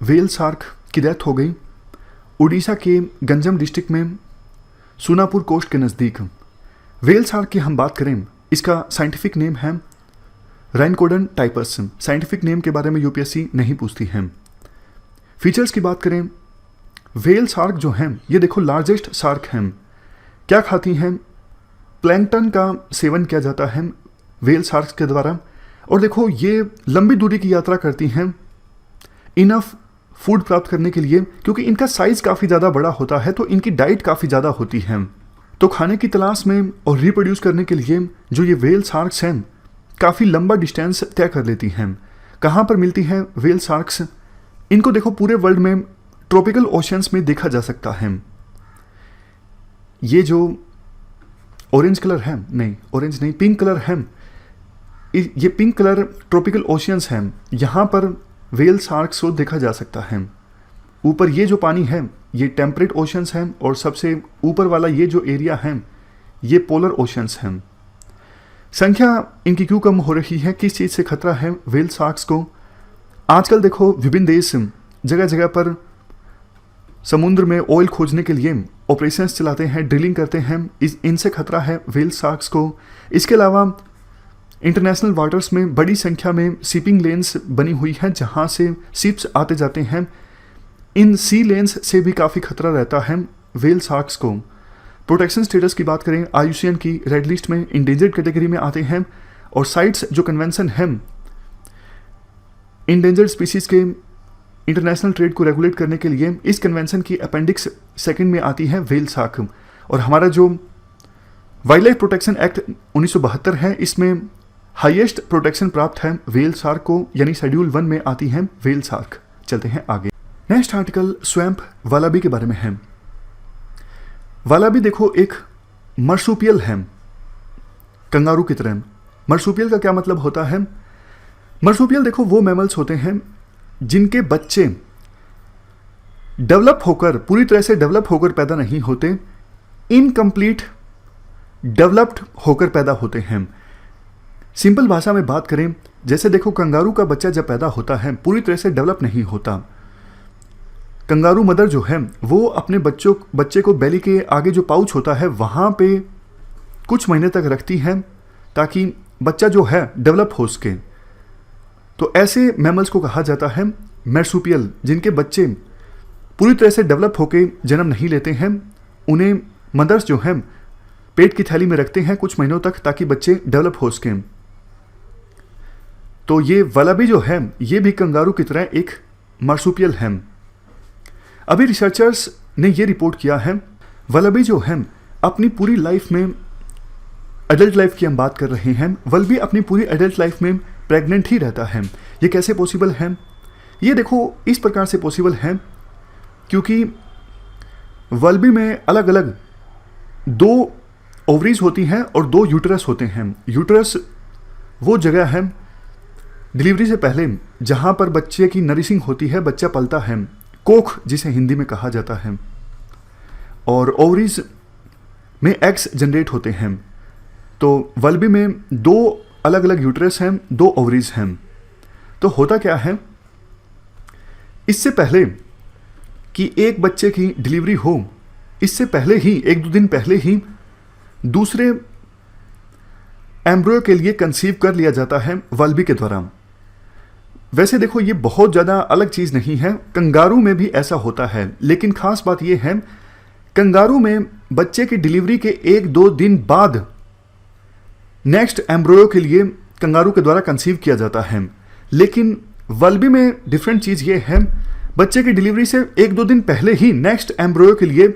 व्हेल शार्क की डेथ हो गई उड़ीसा के गंजम डिस्ट्रिक्ट में सोनापुर कोस्ट के नज़दीक। व्हेल शार्क की हम बात करें, इसका साइंटिफिक नेम है राइनकोडन टाइपस। साइंटिफिक नेम के बारे में यूपीएससी नहीं पूछती है। फीचर्स की बात करें, व्हेल शार्क जो हैं ये देखो लार्जेस्ट शार्क हैं। क्या खाती हैं? प्लैंकटन का सेवन किया जाता है व्हेल शार्क्स के द्वारा। और देखो ये लंबी दूरी की यात्रा करती हैं इनफ फूड प्राप्त करने के लिए, क्योंकि इनका साइज काफ़ी ज़्यादा बड़ा होता है तो इनकी डाइट काफ़ी ज़्यादा होती है। तो खाने की तलाश में और रिप्रोड्यूस करने के लिए जो ये व्हेल शार्क्स हैं काफ़ी लंबा डिस्टेंस तय कर लेती हैं। कहाँ पर मिलती हैं व्हेल शार्क्स? इनको देखो पूरे वर्ल्ड में ट्रॉपिकल ओशंस में देखा जा सकता है। ये जो ऑरेंज कलर है, नहीं ऑरेंज नहीं पिंक कलर है, ये पिंक कलर ट्रॉपिकल ओशियंस हैं। यहाँ पर व्हेल शार्क्स को देखा जा सकता है। ऊपर ये जो पानी है ये टेम्परेट ओशंस हैं और सबसे ऊपर वाला ये जो एरिया है ये पोलर ओशंस हैं। संख्या इनकी क्यों कम हो रही है? किस चीज़ से खतरा है व्हेल शार्क्स को? आजकल देखो विभिन्न देश जगह जगह पर समुद्र में ऑयल खोजने के लिए ऑपरेशंस चलाते हैं, ड्रिलिंग करते हैं। इनसे खतरा है व्हेल शार्क्स को। इसके अलावा इंटरनेशनल वाटर्स में बड़ी संख्या में शिपिंग लेन्स बनी हुई हैं जहां से शिप्स आते जाते हैं। इन सी लेन्स से भी काफ़ी खतरा रहता है व्हेल शार्क्स को। प्रोटेक्शन स्टेटस की बात करें, आईयूसीएन की रेड लिस्ट में इंडेंजर्ड कैटेगरी में आते हैं। और साइट्स जो कन्वेंशन है इंडेंजर्ड स्पीसीज के इंटरनेशनल ट्रेड को रेगुलेट करने के लिए, इस कन्वेंशन की अपेंडिक्स 2 में आती है व्हेल शार्क। और हमारा जो वाइल्ड लाइफ प्रोटेक्शन एक्ट 1972 है, इसमें हाईएस्ट प्रोटेक्शन प्राप्त है व्हेल शार्क को, यानी शेड्यूल 1 में आती है व्हेल शार्क। चलते हैं आगे। नेक्स्ट आर्टिकल स्वैम्प वालाबी के बारे में है। वालाबी देखो एक मर्सूपियल है, कंगारू की तरह। मर्सूपियल का क्या मतलब होता है? मर्सूपियल देखो वो मैमल्स होते हैं जिनके बच्चे डेवलप होकर, पूरी तरह से डेवलप होकर पैदा नहीं होते, इनकम्प्लीट डेवलप्ड होकर पैदा होते हैं। सिंपल भाषा में बात करें, जैसे देखो कंगारू का बच्चा जब पैदा होता है पूरी तरह से डेवलप नहीं होता। कंगारू मदर जो है वो अपने बच्चे को बेली के आगे जो पाउच होता है वहाँ पे कुछ महीने तक रखती है ताकि बच्चा जो है डेवलप हो सके। तो ऐसे मैमल्स को कहा जाता है मर्सूपियल, जिनके बच्चे पूरी तरह से डेवलप होकर जन्म नहीं लेते हैं। उन्हें मदर्स जो हैं पेट की थैली में रखते हैं कुछ महीनों तक ताकि बच्चे डेवलप हो सकें। तो ये वालाबी जो है ये भी कंगारू की तरह एक मर्सूपियल है। अभी रिसर्चर्स ने ये रिपोर्ट किया है वालाबी जो है अपनी पूरी लाइफ में, एडल्ट लाइफ की हम बात कर रहे हैं, वालाबी अपनी पूरी एडल्ट लाइफ में प्रेग्नेंट ही रहता है। ये कैसे पॉसिबल है? ये देखो इस प्रकार से पॉसिबल है क्योंकि वालाबी में अलग अलग 2 ओवरीज होती हैं और 2 यूटरस होते हैं। यूटरस वो जगह है डिलीवरी से पहले जहाँ पर बच्चे की नरिशिंग होती है, बच्चा पलता है, कोख जिसे हिंदी में कहा जाता है, और ओवरीज में एग्स जनरेट होते हैं। तो वल्बी में 2 अलग अलग यूट्रस हैं, 2 ओवरीज हैं। तो होता क्या है, इससे पहले कि एक बच्चे की डिलीवरी हो, इससे पहले ही 1-2 दिन पहले ही दूसरे एम्ब्रियो के लिए कंसीव कर लिया जाता है वल्बी के द्वारा। वैसे देखो ये बहुत ज़्यादा अलग चीज़ नहीं है, कंगारू में भी ऐसा होता है, लेकिन खास बात ये है कंगारू में बच्चे की डिलीवरी के 1-2 दिन बाद नेक्स्ट एम्ब्रियो के लिए कंगारू के द्वारा कंसीव किया जाता है। लेकिन वल्बी में डिफरेंट चीज़ ये है, बच्चे की डिलीवरी से 1-2 दिन पहले ही नेक्स्ट एम्ब्रियो के लिए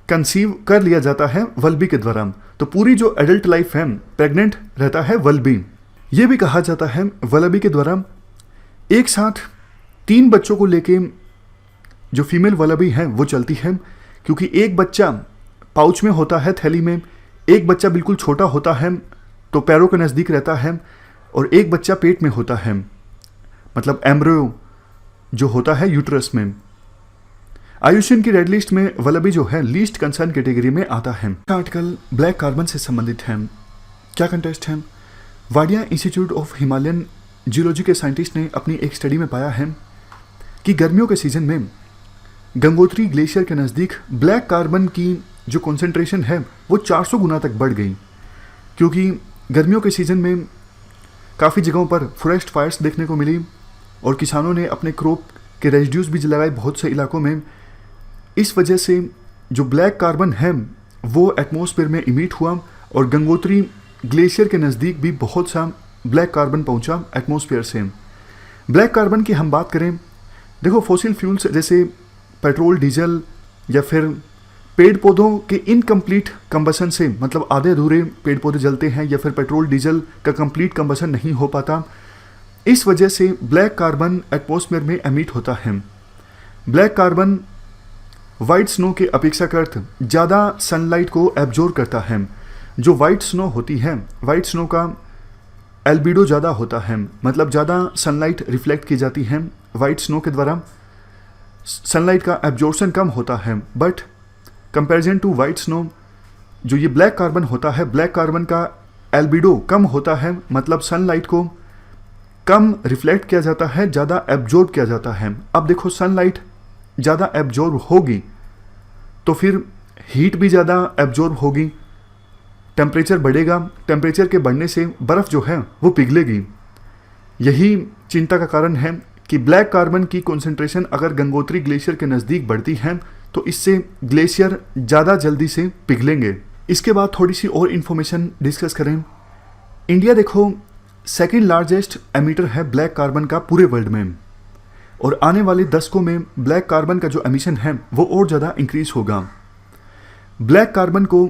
कंसीव कर लिया जाता है वल्बी के द्वारा। तो पूरी जो एडल्ट लाइफ है प्रेग्नेंट रहता है वल्बी। ये भी कहा जाता है वल्बी के द्वारा एक साथ 3 बच्चों को लेके जो फीमेल वल्बी है वो चलती है, क्योंकि एक बच्चा पाउच में होता है, थैली में, एक बच्चा बिल्कुल छोटा होता है तो पैरों के नज़दीक रहता है, और एक बच्चा पेट में होता है, मतलब एम्ब्रियो जो होता है यूट्रस में। आयुष्मान की रेड लिस्ट में वल्बी जो है लीस्ट कंसर्न कैटेगरी में आता है। आर्टिकल ब्लैक कार्बन से संबंधित है। क्या कंटेस्ट है? Wadia institute of Himalayan geology के साइंटिस्ट ने अपनी एक स्टडी में पाया है कि गर्मियों के सीजन में गंगोत्री ग्लेशियर के नज़दीक ब्लैक कार्बन की जो कॉन्सेंट्रेशन है वो 400 गुना तक बढ़ गई, क्योंकि गर्मियों के सीज़न में काफ़ी जगहों पर फॉरेस्ट फायर्स देखने को मिली और किसानों ने अपने क्रॉप के रेजिड्यूज भी जलाए बहुत से इलाकों में। इस वजह से जो ब्लैक कार्बन है वो एटमॉस्फेयर में इमिट हुआ और गंगोत्री ग्लेशियर के नज़दीक भी बहुत सा ब्लैक कार्बन पहुंचा एटमॉस्फेयर से। ब्लैक कार्बन की हम बात करें, देखो फॉसिल फ्यूल्स जैसे पेट्रोल, डीजल या फिर पेड़ पौधों के इनकम्प्लीट कंबसन से, मतलब आधे अधूरे पेड़ पौधे जलते हैं या फिर पेट्रोल डीजल का कंप्लीट कंबसन नहीं हो पाता, इस वजह से ब्लैक कार्बन एटमॉस्फेयर में एमिट होता है। ब्लैक कार्बन वाइट स्नो के अपेक्षाकृत ज़्यादा सनलाइट को एब्जॉर्ब करता है। जो वाइट स्नो होती है, वाइट स्नो का एल्बिडो ज़्यादा होता है, मतलब ज़्यादा सनलाइट रिफ्लेक्ट की जाती है वाइट स्नो के द्वारा, सनलाइट का एब्जॉर्प्शन कम होता है। But comparison to white snow जो ये ब्लैक कार्बन होता है, ब्लैक कार्बन का एल्बिडो कम होता है, मतलब सनलाइट को कम रिफ्लेक्ट किया जाता है, ज़्यादा एब्जॉर्ब किया जाता है। अब देखो सनलाइट ज़्यादा एब्जॉर्ब होगी तो फिर हीट भी ज़्यादा एब्जॉर्ब होगी, टेम्परेचर बढ़ेगा, टेम्परेचर के बढ़ने से बर्फ़ जो है वो पिघलेगी। यही चिंता का कारण है कि ब्लैक कार्बन की कॉन्सेंट्रेशन अगर गंगोत्री ग्लेशियर के नज़दीक बढ़ती है तो इससे ग्लेशियर ज़्यादा जल्दी से पिघलेंगे। इसके बाद थोड़ी सी और इन्फॉर्मेशन डिस्कस करें। इंडिया देखो सेकेंड लार्जेस्ट एमिटर है ब्लैक कार्बन का पूरे वर्ल्ड में, और आने वाले दशकों में ब्लैक कार्बन का जो एमिशन है वो और ज़्यादा इंक्रीज होगा। ब्लैक कार्बन को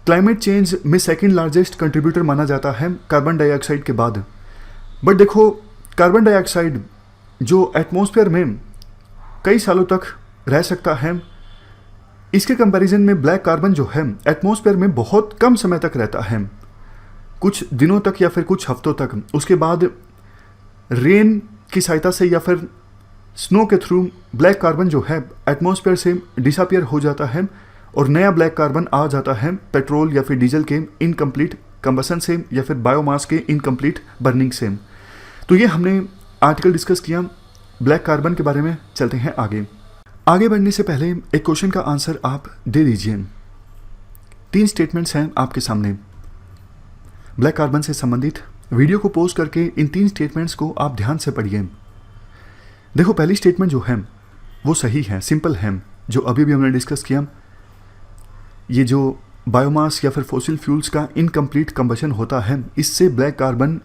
क्लाइमेट चेंज में सेकेंड लार्जेस्ट कंट्रीब्यूटर माना जाता है कार्बन डाइऑक्साइड के बाद। बट देखो कार्बन डाइऑक्साइड जो एटमॉस्फेयर में कई सालों तक रह सकता है, इसके कंपैरिजन में ब्लैक कार्बन जो है एटमॉस्फेयर में बहुत कम समय तक रहता है, कुछ दिनों तक या फिर कुछ हफ्तों तक। उसके बाद रेन की सहायता से या फिर स्नो के थ्रू ब्लैक कार्बन जो है एटमॉस्फेयर से डिसअपियर हो जाता है और नया ब्लैक कार्बन आ जाता है पेट्रोल या फिर डीजल के इनकम्प्लीट कंबसन से या फिर बायोमास के इनकम्प्लीट बर्निंग से। तो ये हमने आर्टिकल डिस्कस किया ब्लैक कार्बन के बारे में। चलते हैं आगे बढ़ने से पहले एक क्वेश्चन का आंसर आप दे दीजिए। 3 स्टेटमेंट्स हैं आपके सामने ब्लैक कार्बन से संबंधित। वीडियो को पॉज करके इन 3 स्टेटमेंट्स को आप ध्यान से पढ़िए। देखो पहली स्टेटमेंट जो है वो सही है, सिंपल है, जो अभी भी हमने डिस्कस किया। ये जो बायोमास या फिर फॉसिल फ्यूल्स का इनकम्प्लीट कंबशन होता है, इससे ब्लैक कार्बन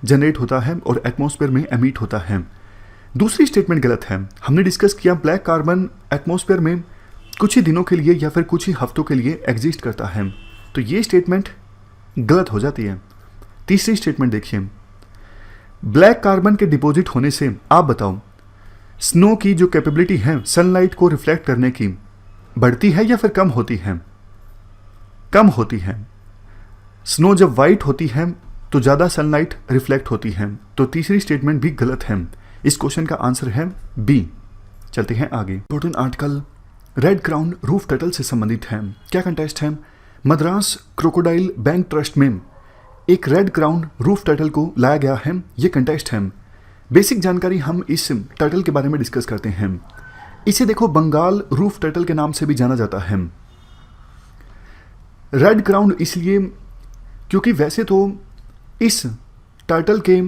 जनरेट होता है और एटमॉस्फेयर में एमिट होता है। दूसरी स्टेटमेंट गलत है। हमने डिस्कस किया ब्लैक कार्बन एटमॉस्फेयर में कुछ ही दिनों के लिए या फिर कुछ ही हफ्तों के लिए एग्जिस्ट करता है, तो ये स्टेटमेंट गलत हो जाती है। तीसरी स्टेटमेंट देखिए, ब्लैक कार्बन के डिपॉजिट होने से आप बताओ स्नो की जो कैपेबिलिटी है सनलाइट को रिफ्लेक्ट करने की बढ़ती है या फिर कम होती है? कम होती है। स्नो जब वाइट होती है तो ज़्यादा सनलाइट रिफ्लेक्ट होती है। तो तीसरी स्टेटमेंट भी गलत है। इस क्वेश्चन का आंसर है बी। चलते हैं आगे। Important article red crown roof turtle से संबंधित है। क्या कंटेस्ट है? मद्रास क्रोकोडाइल बैंक ट्रस्ट में एक रेड क्राउन रूफ टर्टल को लाया गया है, ये कंटेस्ट है। बेसिक जानकारी हम इस टर्टल के बारे में डिस्कस करते हैं। इसे देखो बंगाल रूफ टर्टल के नाम से भी जाना जाता है। रेड क्राउन इसलिए क्योंकि वैसे तो इस टर्टल के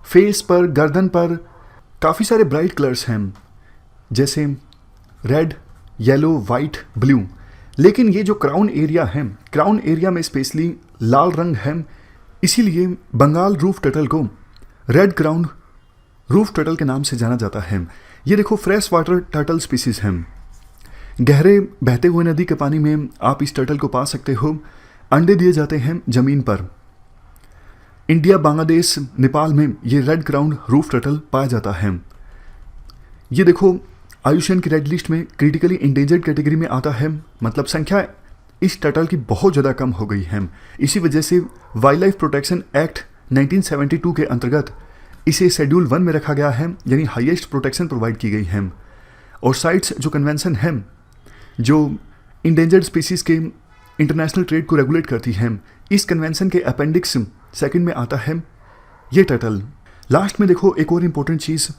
फेस पर, गर्दन पर काफ़ी सारे ब्राइट कलर्स हैं, जैसे रेड, येलो, वाइट, ब्लू। लेकिन ये जो क्राउन एरिया है, क्राउन एरिया में स्पेशली लाल रंग है, इसीलिए बंगाल रूफ टर्टल को रेड क्राउन रूफ टर्टल के नाम से जाना जाता है। ये देखो फ्रेश वाटर टर्टल स्पीसीज हैं। गहरे बहते हुए नदी के पानी में आप इस टर्टल को पा सकते हो। अंडे दिए जाते हैं ज़मीन पर। इंडिया, बांग्लादेश, नेपाल में ये रेड क्राउन रूफ टर्टल पाया जाता है। ये देखो आयुष्मान की रेड लिस्ट में क्रिटिकली इंडेंजर्ड कैटेगरी में आता है, मतलब संख्या इस टर्टल की बहुत ज़्यादा कम हो गई है। इसी वजह से वाइल्ड लाइफ प्रोटेक्शन एक्ट 1972 के अंतर्गत इसे शेड्यूल 1 में रखा गया है, यानी हाईएस्ट प्रोटेक्शन प्रोवाइड की गई है। और साइट्स जो कन्वेंशन है जो इंडेंजर्ड स्पीसीज़ के इंटरनेशनल ट्रेड को रेगुलेट करती है, इस कन्वेंशन के अपेंडिक्स 2 में आता है ये टर्टल। लास्ट में देखो एक और इम्पोर्टेंट चीज़,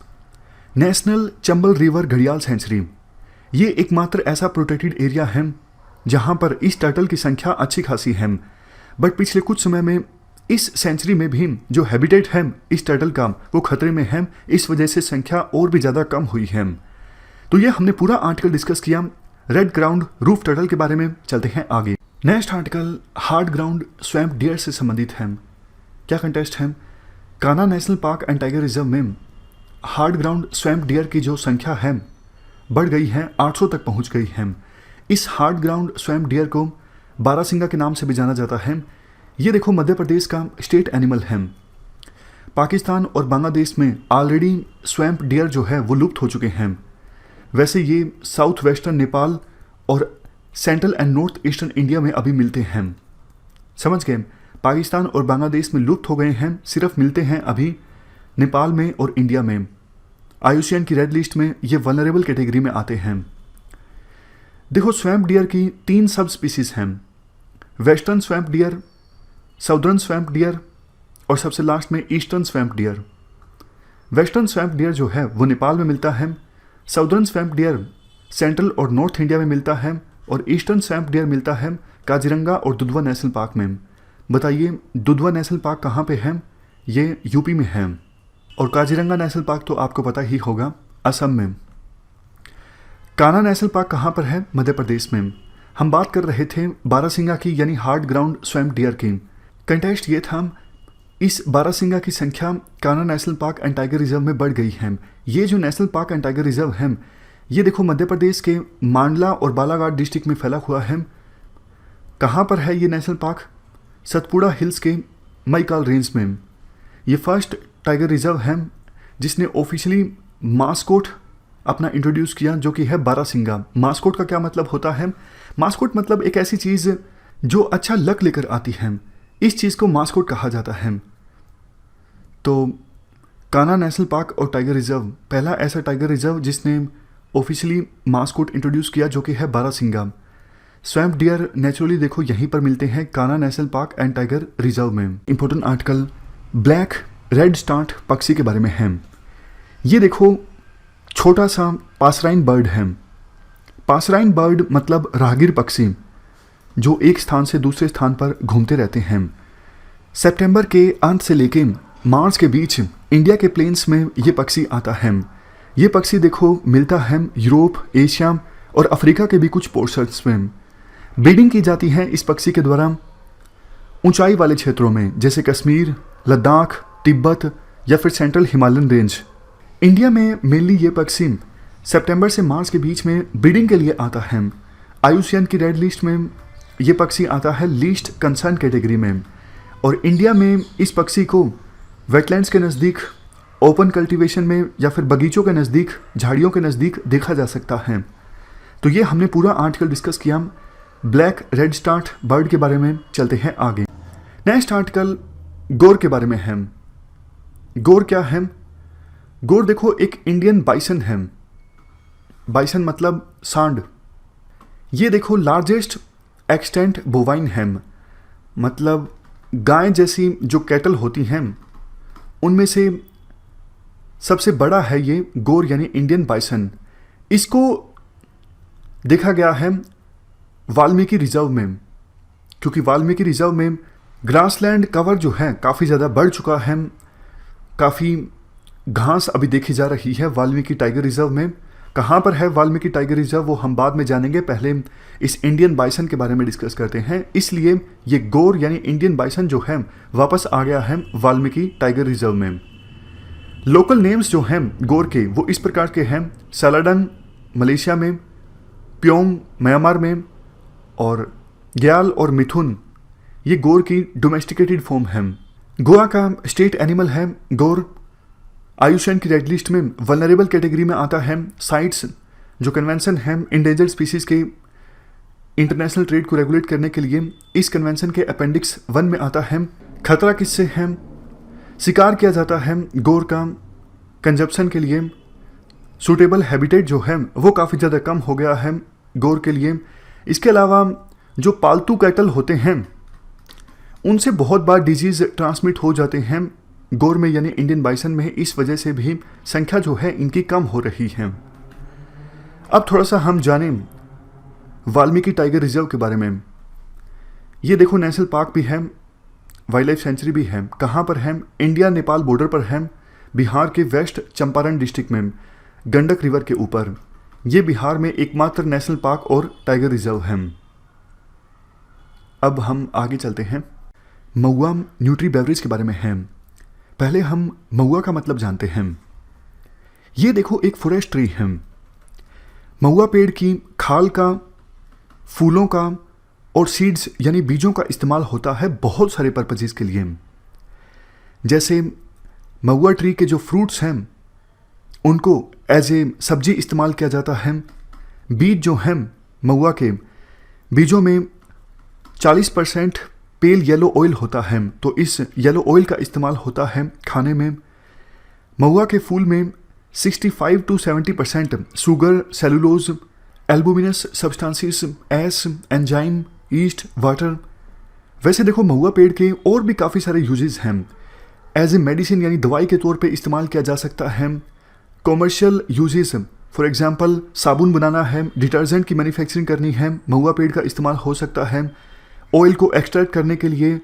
नेशनल चंबल रिवर घड़ियाल सेंचुरी। ये एकमात्र ऐसा प्रोटेक्टेड एरिया है जहाँ पर इस टर्टल की संख्या अच्छी खासी है। बट पिछले कुछ समय में इस सेंचुरी में भी जो हैबिटेट है इस टर्टल का वो खतरे में है। इस वजह से संख्या और भी ज़्यादा कम हुई है। तो ये हमने पूरा आर्टिकल डिस्कस किया रेड क्राउन रूफ टर्टल के बारे में। चलते हैं आगे। Next article hard ground swamp dear से संबंधित है। क्या कंटेस्ट है? Kanha national park and tiger reserve में हार्ड ग्राउंड स्वैम्प डियर की जो संख्या है बढ़ गई है, 800 तक पहुंच गई है। इस हार्ड ग्राउंड स्वैम्प डियर को बारासिंगा के नाम से भी जाना जाता है। ये देखो मध्य प्रदेश का स्टेट एनिमल है। पाकिस्तान और बांग्लादेश में ऑलरेडी स्वैम्प डियर जो है वो लुप्त हो चुके हैं। वैसे ये साउथ वेस्टर्न नेपाल और central and north eastern India में अभी मिलते हैं। समझ गए? पाकिस्तान और बांग्लादेश में लुप्त हो गए हैं, सिर्फ मिलते हैं अभी नेपाल में और इंडिया में। आयुष्मान की रेड लिस्ट में ये वल्नरेबल कैटेगरी में आते हैं। देखो स्वैम्प डियर की 3 सब स्पीसीज हैं, western swamp dear, southern swamp dear और सबसे लास्ट में eastern swamp dear. Western swamp dear जो है वो नेपाल में मिलता है, साउदर्न स्वैम्प डियर सेंट्रल और नॉर्थ इंडिया में मिलता है और ईस्टर्न स्वैम्प डियर मिलता है काजीरंगा और दुधवा नेशनल पार्क में। बताइए दुधवा नेशनल पार्क कहाँ पे है? ये यूपी में है। और काजीरंगा नेशनल पार्क तो आपको पता ही होगा, असम में। कान्हा नेशनल पार्क कहाँ पर है? मध्य प्रदेश में। हम बात कर रहे थे बारासिंगा की, यानी हार्ड ग्राउंड स्वैम्प डियर की। कंटेस्ट ये था इस बारासिंगा की संख्या Kanha national park and tiger reserve में बढ़ गई है। ये जो national park and tiger reserve है ये देखो मध्य प्रदेश के मांडला और बालाघाट डिस्ट्रिक्ट में फैला हुआ है। कहाँ पर है ये नेशनल पार्क? सतपुड़ा हिल्स के मैकाल रेंज में। ये फर्स्ट टाइगर रिजर्व है जिसने ऑफिशियली मास्कोट अपना इंट्रोड्यूस किया, जो कि है बारासिंगा। मास्कोट का क्या मतलब होता है? मास्कोट मतलब एक ऐसी चीज़ जो अच्छा लक लेकर आती है, इस चीज़ को मास्कोट कहा जाता है। तो कान्हा नेशनल पार्क और टाइगर रिजर्व पहला ऐसा टाइगर रिजर्व जिसने ऑफिशियली मास्कोट इंट्रोड्यूस किया, जो कि है बारासिंगा। स्वैम्प डियर नेचुरली देखो यहीं पर मिलते हैं Kanha national park and tiger reserve में। Important article black redstart पक्षी के बारे में है। ये देखो छोटा सा पासराइन बर्ड है। पासराइन बर्ड मतलब राहगीर पक्षी जो एक स्थान से दूसरे स्थान पर घूमते रहते हैं। सितंबर के अंत से लेके मार्च के बीच इंडिया के प्लेन्स में ये पक्षी आता है। ये पक्षी देखो मिलता है यूरोप, एशिया और अफ्रीका के भी कुछ पोर्शंस में। ब्रीडिंग की जाती है इस पक्षी के द्वारा ऊंचाई वाले क्षेत्रों में, जैसे कश्मीर, लद्दाख, तिब्बत या फिर सेंट्रल हिमालयन रेंज। इंडिया में मेनली ये पक्षी सितंबर से मार्च के बीच में ब्रीडिंग के लिए आता है। आयुष्मान की रेड लिस्ट में ये पक्षी आता है लीस्ट कंसर्न कैटेगरी में। और इंडिया में इस पक्षी को वेटलैंड्स के नज़दीक, ओपन कल्टीवेशन में या फिर बगीचों के नज़दीक, झाड़ियों के नज़दीक देखा जा सकता है। तो ये हमने पूरा आर्टिकल डिस्कस किया ब्लैक रेड स्टार्ट बर्ड के बारे में। चलते हैं आगे। नेक्स्ट आर्टिकल गोर के बारे में है। गोर क्या है? गोर देखो एक इंडियन बाइसन है। बाइसन मतलब सांड। ये देखो लार्जेस्ट एक्सटेंट बोवाइन है, मतलब गाय जैसी जो कैटल होती हैं उनमें से सबसे बड़ा है ये गोर यानी इंडियन बाइसन। इसको देखा गया है वाल्मीकि रिजर्व में, क्योंकि वाल्मीकि रिजर्व में ग्रासलैंड कवर जो है काफ़ी ज़्यादा बढ़ चुका है, काफ़ी घास अभी देखी जा रही है वाल्मीकि टाइगर रिजर्व में। कहाँ पर है वाल्मीकि टाइगर रिजर्व वो हम बाद में जानेंगे, पहले इस इंडियन बाइसन के बारे में डिस्कस करते हैं। इसलिए ये गोर यानी इंडियन बाइसन जो है वापस आ गया है वाल्मीकि टाइगर रिजर्व में। लोकल नेम्स जो हैं गोर के वो इस प्रकार के हैं: सलाडन मलेशिया में, प्योंग म्यांमार में, और ग्याल और मिथुन ये गोर की डोमेस्टिकेटेड फॉर्म है। गोवा का स्टेट एनिमल है गोर। आयुष्मान की रेड लिस्ट में वल्नरेबल कैटेगरी में आता है। साइट्स जो कन्वेंशन है इंडेंजर्ड स्पीसीज के इंटरनेशनल ट्रेड को रेगुलेट करने के लिए, इस कन्वेंशन के अपेंडिक्स 1 में आता है। खतरा किससे है? शिकार किया जाता है गोर का कंजप्शन के लिए। सूटेबल हैबिटेट जो है वो काफ़ी ज़्यादा कम हो गया है गोर के लिए। इसके अलावा जो पालतू कैटल होते हैं उनसे बहुत बार डिजीज़ ट्रांसमिट हो जाते हैं गोर में यानी इंडियन बाइसन में। इस वजह से भी संख्या जो है इनकी कम हो रही है। अब थोड़ा सा हम जानें वाल्मीकि टाइगर रिजर्व के बारे में। ये देखो नेशनल पार्क भी है, वाइल्ड लाइफ सेंचुरी भी है। कहाँ पर है? इंडिया नेपाल बॉर्डर पर है, बिहार के वेस्ट चंपारण डिस्ट्रिक्ट में, गंडक रिवर के ऊपर। ये बिहार में एकमात्र नेशनल पार्क और टाइगर रिजर्व है। अब हम आगे चलते हैं। महुआ न्यूट्री बेवरेज के बारे में है। पहले हम महुआ का मतलब जानते हैं। ये देखो एक फॉरेस्ट ट्री है। महुआ पेड़ की खाल का, फूलों का और सीड्स यानी बीजों का इस्तेमाल होता है बहुत सारे पर्पजेस के लिए। जैसे महुआ ट्री के जो फ्रूट्स हैं उनको एज ए सब्जी इस्तेमाल किया जाता है। बीज जो हैं महुआ के बीजों में 40% पेल येलो ऑयल होता है, तो इस येलो ऑयल का इस्तेमाल होता है खाने में। महुआ के फूल में 65 to 70% sugar, cellulose, albuminous substances, S, enzyme, east, water. वैसे देखो महुआ पेड़ के और भी काफ़ी सारे यूजेस हैं। एज ए मेडिसिन यानी दवाई के तौर पे इस्तेमाल किया जा सकता है। कॉमर्शियल यूजेस, फॉर एग्जांपल साबुन बनाना है, डिटर्जेंट की मैन्युफैक्चरिंग करनी है, महुआ पेड़ का इस्तेमाल हो सकता है। ऑयल को एक्सट्रैक्ट करने के लिए,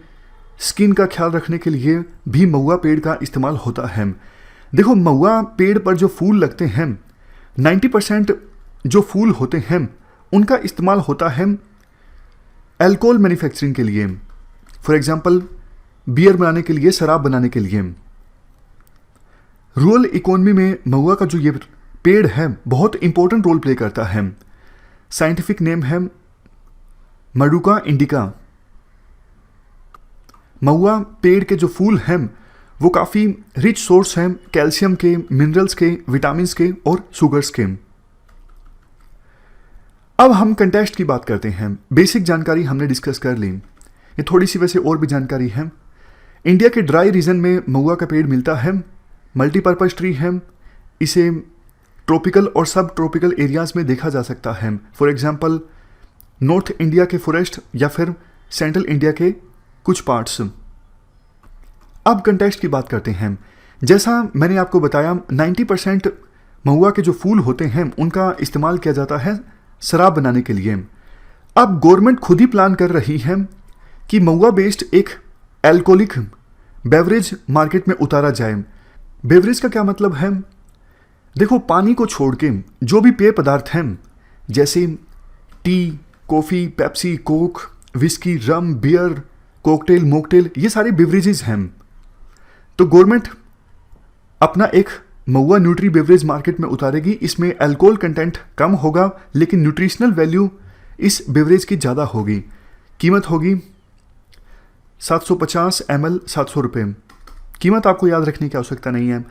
स्किन का ख्याल रखने के लिए भी महुआ पेड़ का इस्तेमाल होता है। देखो महुआ पेड़ पर जो फूल लगते हैं 90% जो फूल होते हैं उनका इस्तेमाल होता है अल्कोहल मैन्युफैक्चरिंग के लिए, फॉर एग्जांपल बियर बनाने के लिए, शराब बनाने के लिए। रूरल इकोनॉमी में महुआ का जो ये पेड़ है बहुत इंपॉर्टेंट रोल प्ले करता है। साइंटिफिक नेम है मडुका इंडिका। महुआ पेड़ के जो फूल हैं वो काफ़ी रिच सोर्स हैं कैल्शियम के, मिनरल्स के, विटामिन्स के और शुगर्स के। अब हम कंटेक्स्ट की बात करते हैं। बेसिक जानकारी हमने डिस्कस कर ली, ये थोड़ी सी वैसे और भी जानकारी है। इंडिया के ड्राई रीजन में महुआ का पेड़ मिलता है। मल्टीपर्पज ट्री है। इसे ट्रॉपिकल और सब ट्रॉपिकल एरियाज में देखा जा सकता है, फॉर एग्जांपल नॉर्थ इंडिया के फॉरेस्ट या फिर सेंट्रल इंडिया के कुछ पार्ट्स। अब कंटेक्स्ट की बात करते हैं। जैसा मैंने आपको बताया 90% महुआ के जो फूल होते हैं उनका इस्तेमाल किया जाता है शराब बनाने के लिए। अब गवर्नमेंट खुद ही प्लान कर रही है कि महुआ बेस्ड एक एल्कोहलिक बेवरेज मार्केट में उतारा जाए। बेवरेज का क्या मतलब है? देखो पानी को छोड़ के जो भी पेय पदार्थ हैं जैसे tea, coffee, Pepsi, Coke, whisky, rum, beer, cocktail, mocktail, ये सारे बेवरेजेस हैं। तो गवर्नमेंट अपना एक महुआ न्यूट्री बेवरेज मार्केट में उतारेगी। इसमें अल्कोहल कंटेंट कम होगा लेकिन न्यूट्रिशनल वैल्यू इस बेवरेज की ज़्यादा होगी। कीमत होगी 750 ml 700 रुपये। कीमत आपको याद रखने की आवश्यकता नहीं है,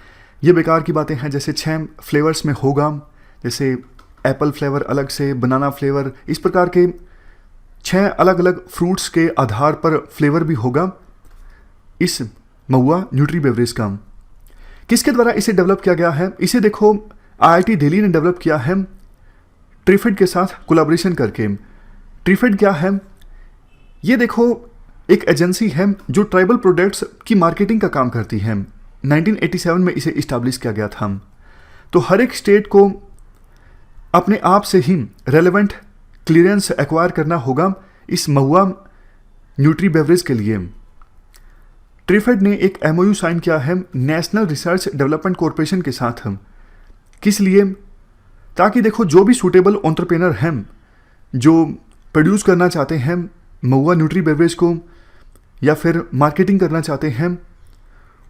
ये बेकार की बातें हैं। जैसे 6 फ्लेवर्स में होगा, जैसे एप्पल फ्लेवर अलग से, बनाना फ्लेवर, इस प्रकार के 6 अलग अलग फ्रूट्स के आधार पर फ्लेवर भी होगा इस महुआ न्यूट्री बेवरेज का। किसके द्वारा इसे डेवलप किया गया है? इसे देखो IIT दिल्ली ने डेवलप किया है ट्रिफेड के साथ कोलैबोरेशन करके। ट्रिफेड क्या है? ये देखो एक एजेंसी है जो ट्राइबल प्रोडक्ट्स की मार्केटिंग का काम करती है। 1987 में इसे इस्टेब्लिश किया गया था। तो हर एक स्टेट को अपने आप से ही रेलेवेंट क्लियरेंस एक्वायर करना होगा इस महुआ न्यूट्री बेवरेज के लिए। ट्रिफेड ने एक MOU साइन किया है नेशनल रिसर्च डेवलपमेंट कॉरपोरेशन के साथ। किस लिए? ताकि देखो जो भी सूटेबल एंटरप्रेन्योर हैं जो प्रोड्यूस करना चाहते हैं महुआ न्यूट्री बेवरेज को या फिर मार्केटिंग करना चाहते हैं,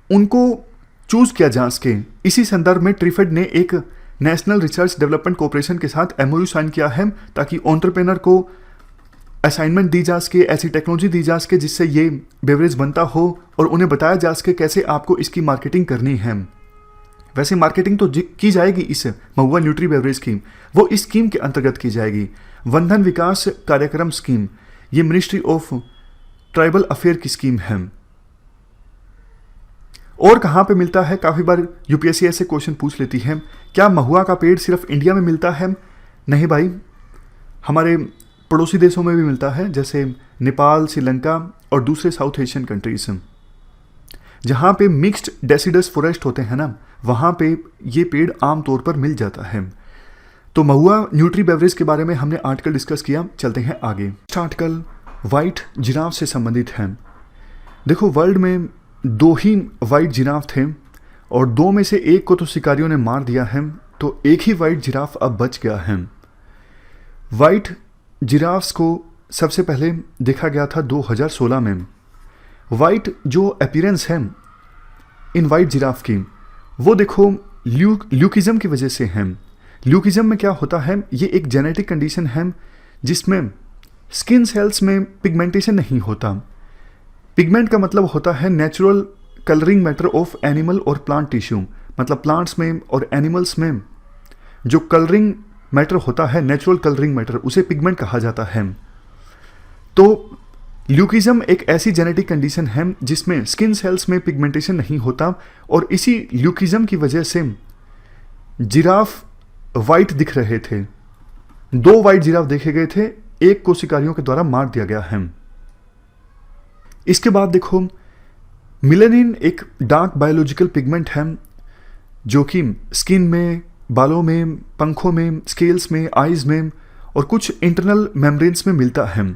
उनको चूज किया जा सके। इसी संदर्भ में ट्रिफेड ने एक नेशनल रिसर्च डेवलपमेंट कॉरपोरेशन के साथ MOU साइन किया है ताकि एंटरप्रेन्योर को असाइनमेंट दी जा सके, ऐसी टेक्नोलॉजी दी जा सके जिससे ये बेवरेज बनता हो और उन्हें बताया जा सके कैसे आपको इसकी मार्केटिंग करनी है। वैसे मार्केटिंग तो की जाएगी इस महुआ न्यूट्री बेवरेज की, वो इस स्कीम के अंतर्गत की जाएगी। वंधन विकास कार्यक्रम स्कीम, ये मिनिस्ट्री ऑफ ट्राइबल अफेयर की स्कीम है। और कहाँ पे मिलता है? काफ़ी बार UPSC ऐसे क्वेश्चन पूछ लेती है, क्या महुआ का पेड़ सिर्फ इंडिया में मिलता है? नहीं भाई, हमारे पड़ोसी देशों में भी मिलता है, जैसे नेपाल, श्रीलंका और दूसरे साउथ एशियन कंट्रीज। जहाँ पे मिक्स्ड डेसिडस फॉरेस्ट होते हैं ना, वहाँ पे ये पेड़ आमतौर पर मिल जाता है। तो महुआ न्यूट्री बेवरेज के बारे में हमने आर्टिकल डिस्कस किया। चलते हैं आगे। आर्टिकल वाइट जिराफ से संबंधित है। देखो वर्ल्ड में 2 ही वाइट जिराफ थे और 2 में से एक को तो शिकारियों ने मार दिया है, तो एक ही वाइट जिराफ अब बच गया है। वाइट जिराफ्स को सबसे पहले देखा गया था 2016 में। वाइट जो अपीयरेंस है इन वाइट जिराफ की, वो देखो ल्यूकिज्म की वजह से है। ल्यूकिज्म में क्या होता है? ये एक जेनेटिक कंडीशन है जिसमें स्किन सेल्स में पिगमेंटेशन नहीं होता। पिगमेंट का मतलब होता है natural colouring matter of animal और प्लांट टिश्यू, मतलब प्लांट्स में और एनिमल्स में जो कलरिंग मैटर होता है, नेचुरल कलरिंग मैटर, उसे पिगमेंट कहा जाता है। तो ल्यूकिज्म एक ऐसी जेनेटिक कंडीशन है जिसमें स्किन सेल्स में पिगमेंटेशन नहीं होता और इसी ल्यूकिज्म की वजह से जिराफ वाइट दिख रहे थे। 2 वाइट जिराफ देखे गए थे, एक को शिकारियों के द्वारा मार दिया गया है। इसके बाद देखो मिलेनिन एक डार्क बायोलॉजिकल पिगमेंट है जो कि स्किन में, बालों में, पंखों में, स्केल्स में, आईज में और कुछ इंटरनल मेम्ब्रेन्स में मिलता है।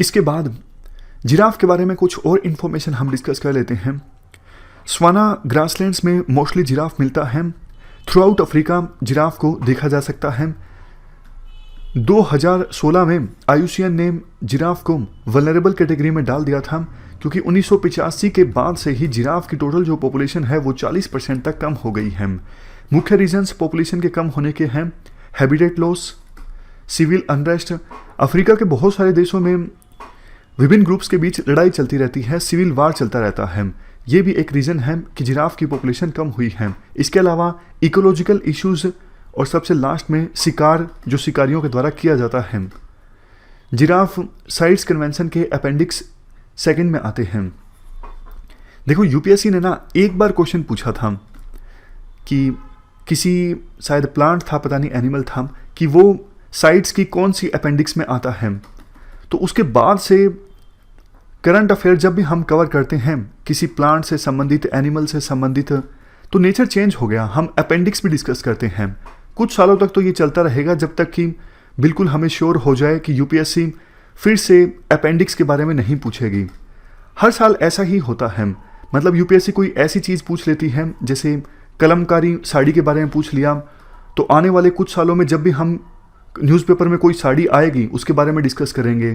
इसके बाद जिराफ के बारे में कुछ और इन्फॉर्मेशन हम डिस्कस कर लेते हैं। स्वाना ग्रासलैंड्स में मोस्टली जिराफ मिलता है। थ्रू आउट अफ्रीका जिराफ को देखा जा सकता है। 2016 में IUCN ने जिराफ को वल्नरेबल कैटेगरी में डाल दिया था क्योंकि 1985 के बाद से ही जिराफ की टोटल जो पॉपुलेशन है वो 40% तक कम हो गई है। मुख्य रीजन्स पॉपुलेशन के कम होने के हैं habitat loss, civil unrest. Africa के बहुत सारे देशों में विभिन्न ग्रुप्स के बीच लड़ाई चलती रहती है, सिविल वार चलता रहता है। ये भी एक रीज़न है कि जिराफ की पॉपुलेशन कम हुई है। इसके अलावा इकोलॉजिकल इश्यूज और सबसे लास्ट में शिकार जो शिकारियों के द्वारा किया जाता है। जिराफ साइट्स कन्वेंशन के अपेंडिक्स 2 में आते हैं। देखो UPSC ने ना एक बार क्वेश्चन पूछा था कि किसी शायद प्लांट था, पता नहीं एनिमल था, कि वो साइट्स की कौन सी अपेंडिक्स में आता है। तो उसके बाद से करंट अफेयर जब भी हम कवर करते हैं किसी प्लांट से संबंधित, एनिमल से संबंधित, तो नेचर चेंज हो गया। हम अपेंडिक्स भी डिस्कस करते हैं। कुछ सालों तक तो ये चलता रहेगा जब तक कि बिल्कुल हमें श्योर हो जाए कि UPSC फिर से अपेंडिक्स के बारे में नहीं पूछेगी। हर साल ऐसा ही होता है। मतलब UPSC कोई ऐसी चीज़ पूछ लेती है, जैसे कलमकारी साड़ी के बारे में पूछ लिया, तो आने वाले कुछ सालों में जब भी हम न्यूज़पेपर में कोई साड़ी आएगी उसके बारे में डिस्कस करेंगे,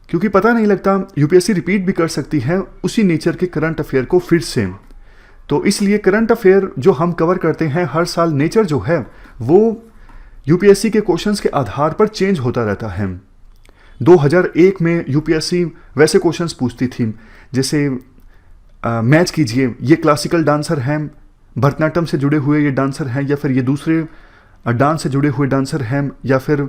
क्योंकि पता नहीं लगता UPSC रिपीट भी कर सकती है उसी नेचर के करंट अफेयर को फिर से। तो इसलिए करंट अफेयर जो हम कवर करते हैं हर साल, नेचर जो है वो UPSC के क्वेश्चंस के आधार पर चेंज होता रहता है। 2001 में UPSC वैसे क्वेश्चंस पूछती थी, जैसे मैच कीजिए ये क्लासिकल डांसर हैं, भरतनाट्यम से जुड़े हुए ये डांसर हैं, या फिर ये दूसरे डांस से जुड़े हुए डांसर हैं, या फिर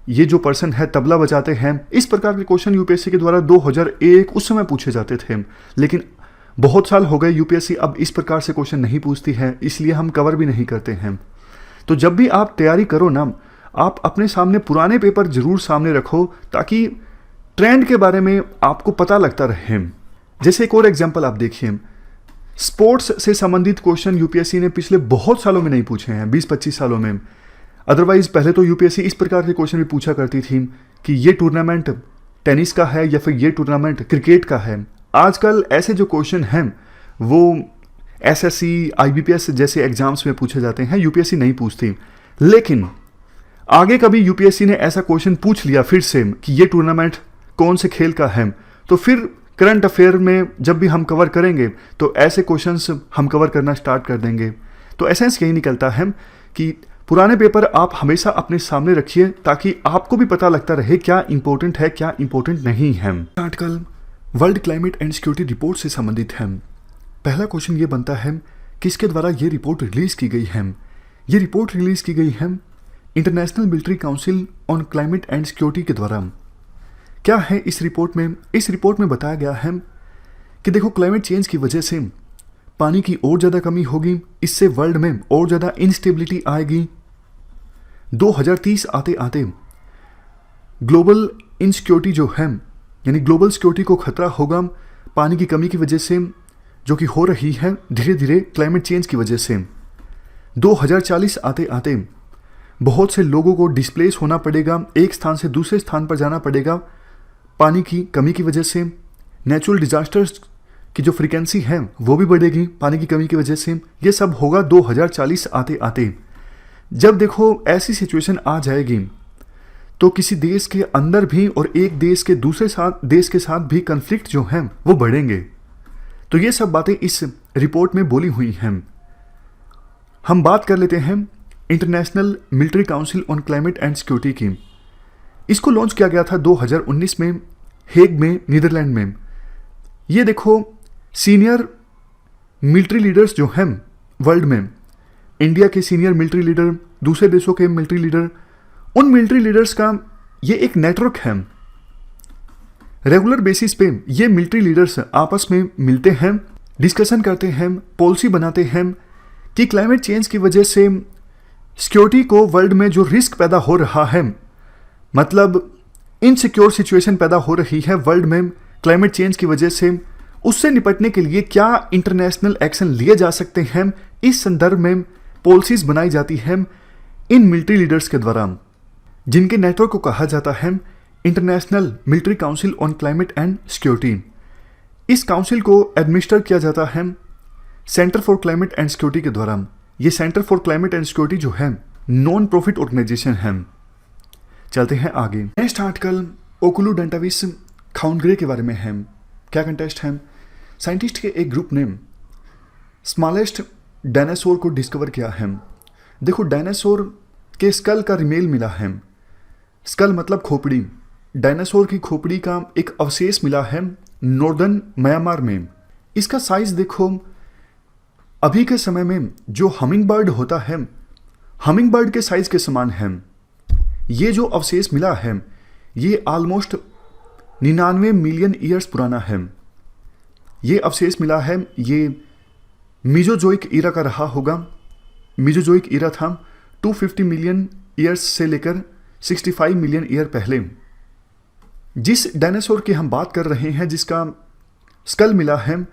ये जो पर्सन है तबला बजाते हैं। इस प्रकार के क्वेश्चन UPSC के द्वारा 2001 उस समय पूछे जाते थे। लेकिन बहुत साल हो गए यूपीएससी अब इस प्रकार से क्वेश्चन नहीं पूछती है, इसलिए हम कवर भी नहीं करते हैं। तो जब भी आप तैयारी करो ना, आप अपने सामने पुराने पेपर जरूर सामने रखो ताकि ट्रेंड के बारे में आपको पता लगता रहे। जैसे एक और एग्जांपल आप देखिए, स्पोर्ट्स से संबंधित क्वेश्चन यूपीएससी ने पिछले बहुत सालों में नहीं पूछे हैं, 20-25 सालों में। अदरवाइज पहले तो यूपीएससी इस प्रकार के क्वेश्चन भी पूछा करती थी कि ये टूर्नामेंट टेनिस का है या फिर ये टूर्नामेंट क्रिकेट का है। आजकल ऐसे जो क्वेश्चन हैं वो एसएससी, आईबीपीएस जैसे एग्जाम्स में पूछे जाते हैं, यूपीएससी नहीं पूछती। लेकिन आगे कभी यूपीएससी ने ऐसा क्वेश्चन पूछ लिया फिर से कि ये टूर्नामेंट कौन से खेल का है, तो फिर करंट अफेयर में जब भी हम कवर करेंगे तो ऐसे क्वेश्चंस हम कवर करना स्टार्ट कर देंगे। तो एसेंस यही निकलता है कि पुराने पेपर आप हमेशा अपने सामने रखिए ताकि आपको भी पता लगता रहे क्या इंपॉर्टेंट है, क्या इंपॉर्टेंट नहीं है। Article world climate and security report से संबंधित है। पहला क्वेश्चन ये बनता है किसके द्वारा ये रिपोर्ट रिलीज की गई है। ये रिपोर्ट रिलीज की गई है international military council on climate and security के द्वारा। क्या है इस रिपोर्ट में? इस रिपोर्ट में बताया गया है कि देखो, क्लाइमेट चेंज की वजह से पानी की और ज़्यादा कमी होगी, इससे वर्ल्ड में और ज़्यादा इंस्टेबिलिटी आएगी। 2030 आते आते ग्लोबल इनसिक्योरिटी जो है, यानी ग्लोबल सिक्योरिटी को खतरा होगा पानी की कमी की वजह से, जो कि हो रही है धीरे धीरे क्लाइमेट चेंज की वजह से। 2040 आते आते बहुत से लोगों को डिस्प्लेस होना पड़ेगा, एक स्थान से दूसरे स्थान पर जाना पड़ेगा पानी की कमी की वजह से। नेचुरल डिजास्टर्स की जो फ्रीक्वेंसी है वो भी बढ़ेगी पानी की कमी की वजह से। ये सब होगा 2040 आते आते। जब देखो ऐसी सिचुएशन आ जाएगी तो किसी देश के अंदर भी और एक देश के दूसरे देश के साथ भी कन्फ्लिक्ट जो हैं वो बढ़ेंगे। तो ये सब बातें इस रिपोर्ट में बोली हुई हैं। हम बात कर लेते हैं international military council on climate and security की। इसको लॉन्च किया गया था 2019 में हेग में, नीदरलैंड में। ये देखो सीनियर मिलिट्री लीडर्स जो हैं वर्ल्ड में, इंडिया के सीनियर मिलिट्री लीडर, दूसरे देशों के मिलिट्री लीडर, उन मिलिट्री लीडर्स का ये एक नेटवर्क है। रेगुलर बेसिस पे ये मिलिट्री लीडर्स आपस में मिलते हैं, डिस्कशन करते हैं, पॉलिसी बनाते हैं कि क्लाइमेट चेंज की वजह से सिक्योरिटी को वर्ल्ड में जो रिस्क पैदा हो रहा है, मतलब इनसिक्योर सिचुएशन पैदा हो रही है वर्ल्ड में क्लाइमेट चेंज की वजह से, उससे निपटने के लिए क्या इंटरनेशनल एक्शन लिए जा सकते हैं, इस संदर्भ में पॉलिसीज बनाई जाती हैं इन मिलिट्री लीडर्स के द्वारा, जिनके नेटवर्क को कहा जाता है international military council on climate and security. इस काउंसिल को एडमिनिस्टर किया जाता है centre for climate and security के द्वारा। ये centre for climate and security जो है नॉन प्रॉफिट ऑर्गेनाइजेशन है। चलते हैं आगे। नेक्स्ट आर्टिकल ओकुलू डेंटाविस खाउनग्रे के बारे में है। क्या कंटेस्ट है? साइंटिस्ट के एक ग्रुप ने स्मॉलेस्ट डायनासोर को डिस्कवर किया है। देखो, डायनासोर के स्कल का रिमेल मिला है। स्कल मतलब खोपड़ी। डायनासोर की खोपड़ी का एक अवशेष मिला है नॉर्दर्न म्यांमार में। इसका साइज देखो, अभी के समय में जो हमिंग बर्ड होता है, हमिंग बर्ड के साइज के समान है। ये जो अवशेष मिला है ये ऑलमोस्ट 99 मिलियन ईयर्स पुराना है। ये अवशेष मिला है, ये मीजोजोइक ईरा का रहा होगा। मीजोजोइक ईरा था 250 मिलियन ईयर्स से लेकर 65 मिलियन ईयर पहले। जिस डायनासोर की हम बात कर रहे हैं, जिसका स्कल मिला है,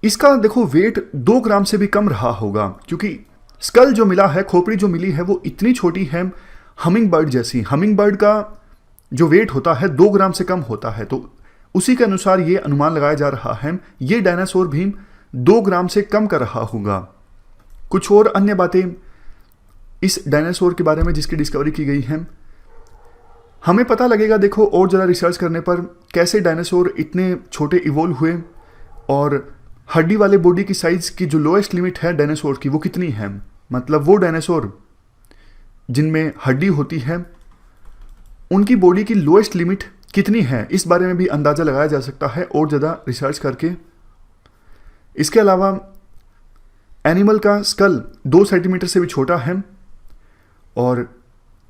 इसका देखो वेट 2 ग्राम से भी कम रहा होगा, क्योंकि स्कल जो मिला है, खोपड़ी जो मिली है, वो इतनी छोटी है हमिंग बर्ड जैसी। हमिंग बर्ड का जो वेट होता है 2 ग्राम से कम होता है, तो उसी के अनुसार ये अनुमान लगाया जा रहा है ये डायनासोर भी 2 ग्राम से कम का रहा होगा। कुछ और अन्य बातें इस डायनासोर के बारे में जिसकी डिस्कवरी की गई है, हमें पता लगेगा देखो और ज़रा रिसर्च करने पर कैसे डायनासोर इतने छोटे इवोल्व हुए, और हड्डी वाले बॉडी की साइज की जो लोएस्ट लिमिट है डायनासोर की वो कितनी है। मतलब वो डायनासोर जिनमें हड्डी होती है उनकी बॉडी की लोएस्ट लिमिट कितनी है, इस बारे में भी अंदाज़ा लगाया जा सकता है और ज़्यादा रिसर्च करके। इसके अलावा एनिमल का स्कल 2 सेंटीमीटर से भी छोटा है और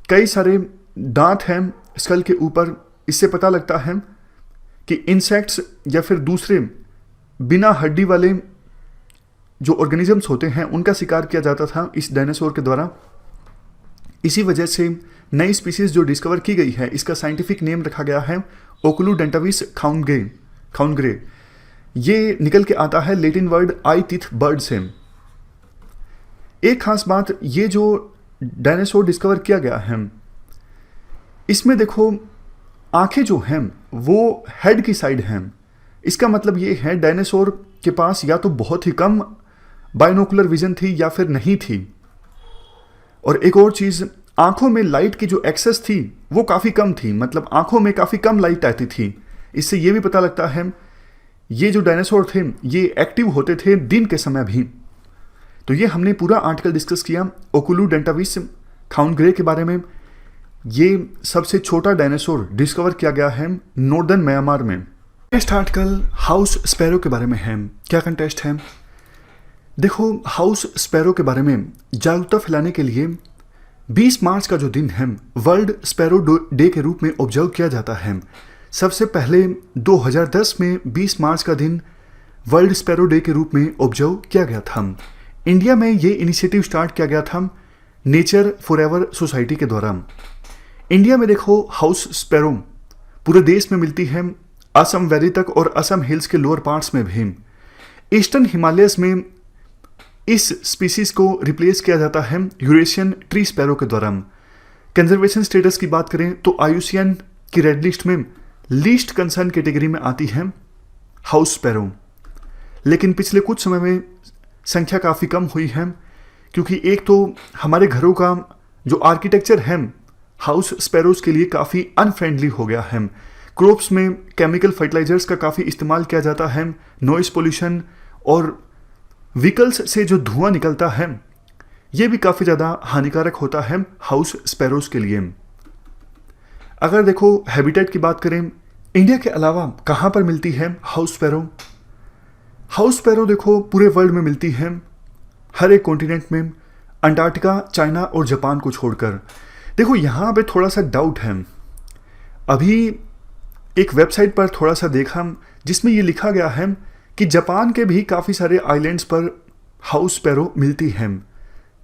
कई सारे दांत हैं स्कल के ऊपर। इससे पता लगता है कि इंसेक्ट्स या फिर दूसरे बिना हड्डी वाले जो ऑर्गेनिजम्स होते हैं उनका शिकार किया जाता था इस डायनासोर के द्वारा। इसी वजह से नई स्पीसीज जो डिस्कवर की गई है इसका साइंटिफिक नेम रखा गया है ओकुलुडेंटाविस खाउनग्रे। ये निकल के आता है Latin word I teeth bird से। एक खास बात, ये जो डायनासोर डिस्कवर किया गया है इसमें देखो आंखें जो हैं वो हेड की साइड हैं। इसका मतलब ये है डायनासोर के पास या तो बहुत ही कम बाइनोकुलर विजन थी या फिर नहीं थी। और एक और चीज़, आंखों में लाइट की जो एक्सेस थी वो काफ़ी कम थी, मतलब आंखों में काफ़ी कम लाइट आती थी। इससे ये भी पता लगता है ये जो डायनासोर थे ये एक्टिव होते थे दिन के समय भी। तो ये हमने पूरा आर्टिकल डिस्कस किया ओकुलुडेंटाविस खाउनग्रे के बारे में। ये सबसे छोटा डायनासोर डिस्कवर किया गया है नॉर्दर्न म्यांमार में। नेक्स्ट आर्टिकल हाउस स्पैरो के बारे में है। क्या कंटेस्ट है? देखो, हाउस स्पैरो के बारे में जागरूकता फैलाने के लिए 20 मार्च का जो दिन है वर्ल्ड स्पैरो डे के रूप में ऑब्जर्व किया जाता है। सबसे पहले 2010 में 20 मार्च का दिन वर्ल्ड स्पैरो डे के रूप में ऑब्जर्व किया गया था। इंडिया में ये इनिशिएटिव स्टार्ट किया गया था नेचर फॉरएवर सोसाइटी के द्वारा। इंडिया में देखो हाउस स्पैरो पूरे देश में मिलती है, असम वैली तक और असम हिल्स के लोअर पार्ट्स में भी। ईस्टर्न हिमालयस में इस स्पीसीज को रिप्लेस किया जाता है यूरेशियन ट्री स्पैरो के द्वारा। कंजर्वेशन स्टेटस की बात करें तो IUCN की रेड लिस्ट में लीस्ट कंसर्न कैटेगरी में आती है हाउस स्पैरो। लेकिन पिछले कुछ समय में संख्या काफ़ी कम हुई है, क्योंकि एक तो हमारे घरों का जो आर्किटेक्चर है हाउस स्पैरोज के लिए काफ़ी अनफ्रेंडली हो गया है। क्रॉप्स में केमिकल फर्टिलाइजर्स का काफ़ी इस्तेमाल किया जाता है, नॉइस पोल्यूशन और व्हीकल्स से जो धुआं निकलता है ये भी काफ़ी ज़्यादा हानिकारक होता है हाउस स्पैरोज के लिए। अगर देखो हैबिटेट की बात करें, इंडिया के अलावा कहाँ पर मिलती है हाउस स्पैरो? हाउस स्पैरो देखो पूरे वर्ल्ड में मिलती है, हर एक कॉन्टिनेंट में, अंटार्कटिका, चाइना और जापान को छोड़कर। देखो यहाँ पे थोड़ा सा डाउट है। अभी एक वेबसाइट पर थोड़ा सा देखा जिसमें ये लिखा गया है कि जापान के भी काफ़ी सारे आइलैंड्स पर हाउस स्पैरो मिलती है।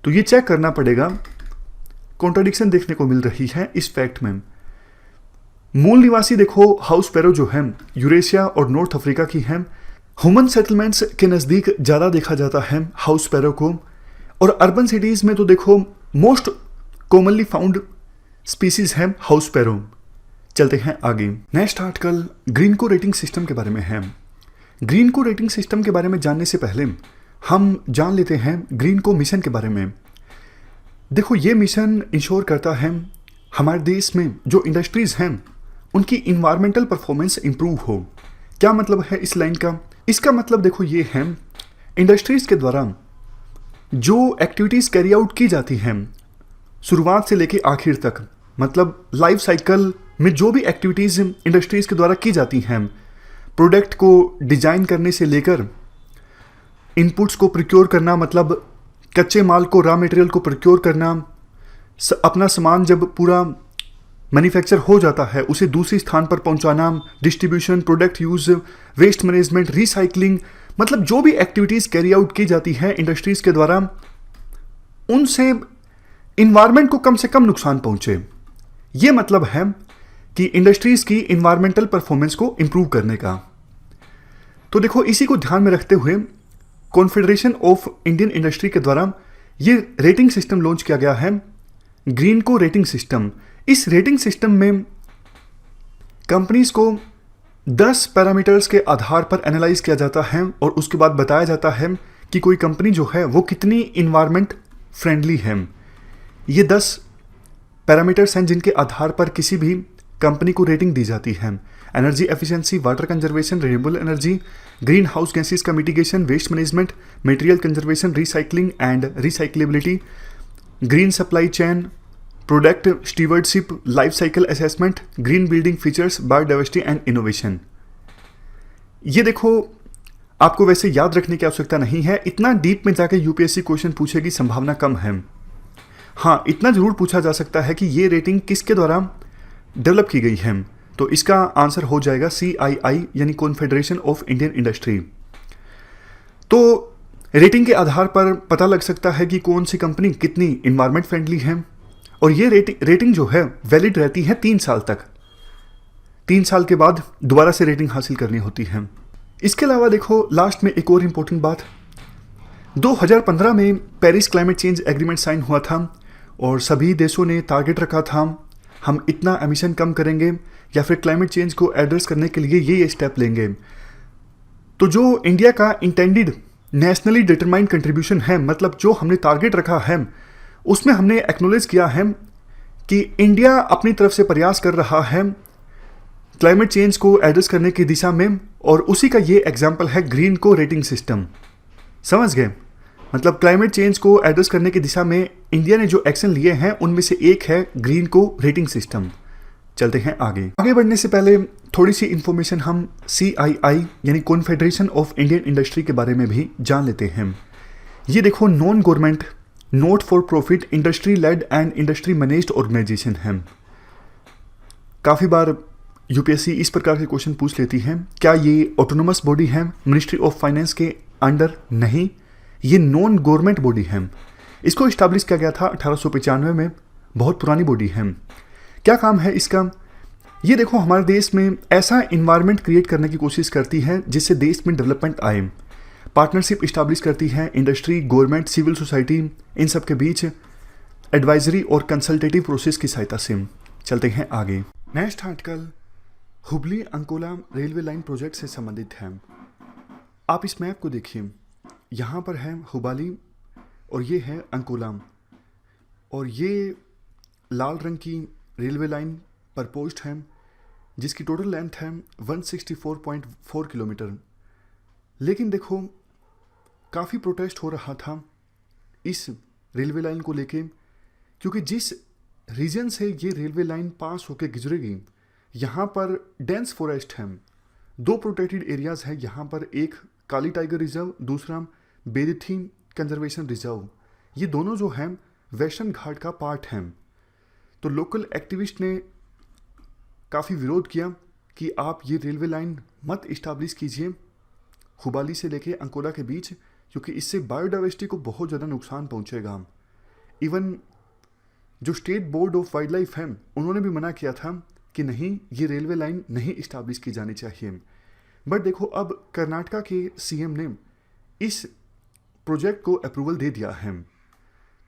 तो ये चेक करना पड़ेगा, कॉन्ट्राडिक्शन देखने को मिल रही है इस फैक्ट में। मूल निवासी देखो हाउस स्पैरो जो है यूरेशिया और नॉर्थ अफ्रीका की है। ह्यूमन सेटलमेंट्स के नज़दीक ज़्यादा देखा जाता है हाउस स्पैरो को, और अर्बन सिटीज़ में तो देखो मोस्ट कॉमनली फाउंड स्पीसीज है हाउस स्पैरो। चलते हैं आगे। नेक्स्ट आर्टिकल ग्रीन को रेटिंग सिस्टम के बारे में है। ग्रीन को रेटिंग सिस्टम के बारे में जानने से पहले हम जान लेते हैं ग्रीन को मिशन के बारे में। देखो ये मिशन इंश्योर करता है हमारे देश में जो इंडस्ट्रीज़ हैं उनकी इन्वायरमेंटल परफॉर्मेंस इंप्रूव हो। क्या मतलब है इस लाइन का? इसका मतलब देखो ये है, इंडस्ट्रीज़ के द्वारा जो एक्टिविटीज़ कैरी आउट की जाती हैं शुरुआत से लेके आखिर तक, मतलब लाइफ साइकिल में जो भी एक्टिविटीज़ इंडस्ट्रीज़ के द्वारा की जाती हैं, प्रोडक्ट को डिजाइन करने से लेकर इनपुट्स को प्रोक्योर करना, मतलब कच्चे माल को, रॉ मटेरियल को प्रोक्योर करना, अपना सामान जब पूरा मैन्युफैक्चर हो जाता है उसे दूसरी स्थान पर पहुंचाना, distribution, product use, waste management, recycling, मतलब जो भी एक्टिविटीज़ कैरी आउट की जाती है इंडस्ट्रीज़ के द्वारा उनसे इन्वायरमेंट को कम से कम नुकसान पहुंचे। ये मतलब है कि इंडस्ट्रीज़ की इन्वायरमेंटल परफॉर्मेंस को इम्प्रूव करने का। तो देखो इसी को ध्यान में रखते हुए कॉन्फेडरेशन ऑफ इंडियन इंडस्ट्री के द्वारा ये रेटिंग सिस्टम लॉन्च किया गया है, ग्रीन को रेटिंग सिस्टम। इस रेटिंग सिस्टम में कंपनीज को 10 पैरामीटर्स के आधार पर एनालाइज किया जाता है और उसके बाद बताया जाता है कि कोई कंपनी जो है वो कितनी इन्वायरमेंट फ्रेंडली है। ये 10 पैरामीटर्स हैं जिनके आधार पर किसी भी कंपनी को रेटिंग दी जाती है। Energy efficiency, water conservation, renewable energy, greenhouse gases का mitigation, waste management, material conservation, recycling and recyclability, green supply chain, product stewardship, life cycle assessment, green building features, biodiversity and innovation. ये देखो आपको वैसे याद रखने की आवश्यकता नहीं है, इतना डीप में जाकर यूपीएससी क्वेश्चन पूछेगी संभावना कम है। हाँ, इतना जरूर पूछा जा सकता है कि ये रेटिंग किसके द्वारा डेवलप की गई है, तो इसका आंसर हो जाएगा CII यानी कॉन्फेडरेशन ऑफ इंडियन इंडस्ट्री। तो रेटिंग के आधार पर पता लग सकता है कि कौन सी कंपनी कितनी इन्वायरमेंट फ्रेंडली है। और ये रेटिंग जो है वैलिड रहती है 3 साल तक। 3 साल के बाद दोबारा से रेटिंग हासिल करनी होती है। इसके अलावा देखो लास्ट में एक और इम्पोर्टेंट बात, 2015 में Paris climate change agreement sign हुआ था और सभी देशों ने टारगेट रखा था हम इतना एमिशन कम करेंगे या फिर क्लाइमेट चेंज को एड्रेस करने के लिए ये स्टेप लेंगे। तो जो इंडिया का इंटेंडेड नेशनली डिटरमाइंड कंट्रीब्यूशन है, मतलब जो हमने टारगेट रखा है, उसमें हमने एक्नॉलेज किया है कि इंडिया अपनी तरफ से प्रयास कर रहा है क्लाइमेट चेंज को एड्रेस करने की दिशा में, और उसी का ये एग्जाम्पल है ग्रीन को रेटिंग सिस्टम। समझ गए? मतलब क्लाइमेट चेंज को एड्रेस करने की दिशा में इंडिया ने जो एक्शन लिए हैं उनमें से एक है ग्रीन को रेटिंग सिस्टम। चलते हैं आगे बढ़ने से पहले थोड़ी सी इंफॉर्मेशन हम CII यानी कॉन्फेडरेशन ऑफ इंडियन इंडस्ट्री के बारे में भी जान लेते हैं। ये देखो non government not for profit industry led and industry managed organisation है। काफ़ी बार UPSC इस प्रकार के क्वेश्चन पूछ लेती है, क्या ये ऑटोनोमस बॉडी है मिनिस्ट्री ऑफ फाइनेंस के अंडर? नहीं, ये नॉन गवर्नमेंट बॉडी है। इसको इस्टेब्लिश किया गया था 1895 में, बहुत पुरानी बॉडी है। क्या काम है इसका? ये देखो हमारे देश में ऐसा इन्वायरमेंट क्रिएट करने की कोशिश करती है जिससे देश में डेवलपमेंट आए। पार्टनरशिप इस्टेब्लिश करती है इंडस्ट्री, गवर्नमेंट, सिविल सोसाइटी, इन सब के बीच एडवाइजरी और कंसल्टेटिव प्रोसेस की सहायता से। चलते हैं आगे। Next article Hubli Ankola railway line project से संबंधित है। आप इस मैप को देखिए, यहाँ पर है हुबाली और ये है अंकोला, और ये लाल रंग की रेलवे लाइन प्रपोज्ड है जिसकी टोटल लेंथ है 164.4 किलोमीटर। लेकिन देखो काफ़ी प्रोटेस्ट हो रहा था इस रेलवे लाइन को लेके, क्योंकि जिस रीजन से ये रेलवे लाइन पास होकर गुजरेगी यहाँ पर डेंस फॉरेस्ट है। 2 प्रोटेक्टेड एरियाज है यहाँ पर, एक काली टाइगर रिजर्व, दूसरा बेदिथी कंजर्वेशन रिजर्व। ये दोनों जो हैं वेस्टर्न घाट का पार्ट हैं। तो लोकल एक्टिविस्ट ने काफ़ी विरोध किया कि आप ये रेलवे लाइन मत इस्टेब्लिश कीजिए हुबाली से लेके अंकोला के बीच, क्योंकि इससे बायोडाइवर्सिटी को बहुत ज़्यादा नुकसान पहुंचेगा। इवन जो state board of wild life है उन्होंने भी मना किया था कि नहीं, ये रेलवे लाइन नहीं इस्टेब्लिश की जानी चाहिए। बट देखो अब कर्नाटका के CM ने इस प्रोजेक्ट को अप्रूवल दे दिया है।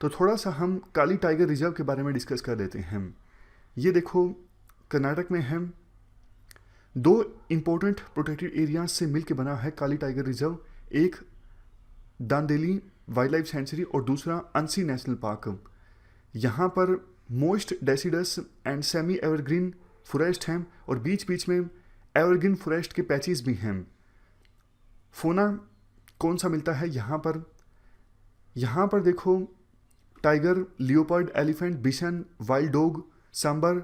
तो थोड़ा सा हम काली टाइगर रिजर्व के बारे में डिस्कस कर लेते हैं। ये देखो कर्नाटक में है, 2 इम्पोर्टेंट प्रोटेक्टेड एरियाज से मिलकर बना है काली टाइगर रिजर्व, एक दांदेली वाइल्ड लाइफ सेंचुरी और दूसरा अंसी नेशनल पार्क। यहाँ पर most deciduous and semi evergreen forest हैं और बीच बीच में एवरग्रीन फॉरेस्ट के पैचेस भी हैं। फोना कौन सा मिलता है यहाँ पर? यहाँ पर देखो tiger, leopard, elephant, bison, wild dog, sambar,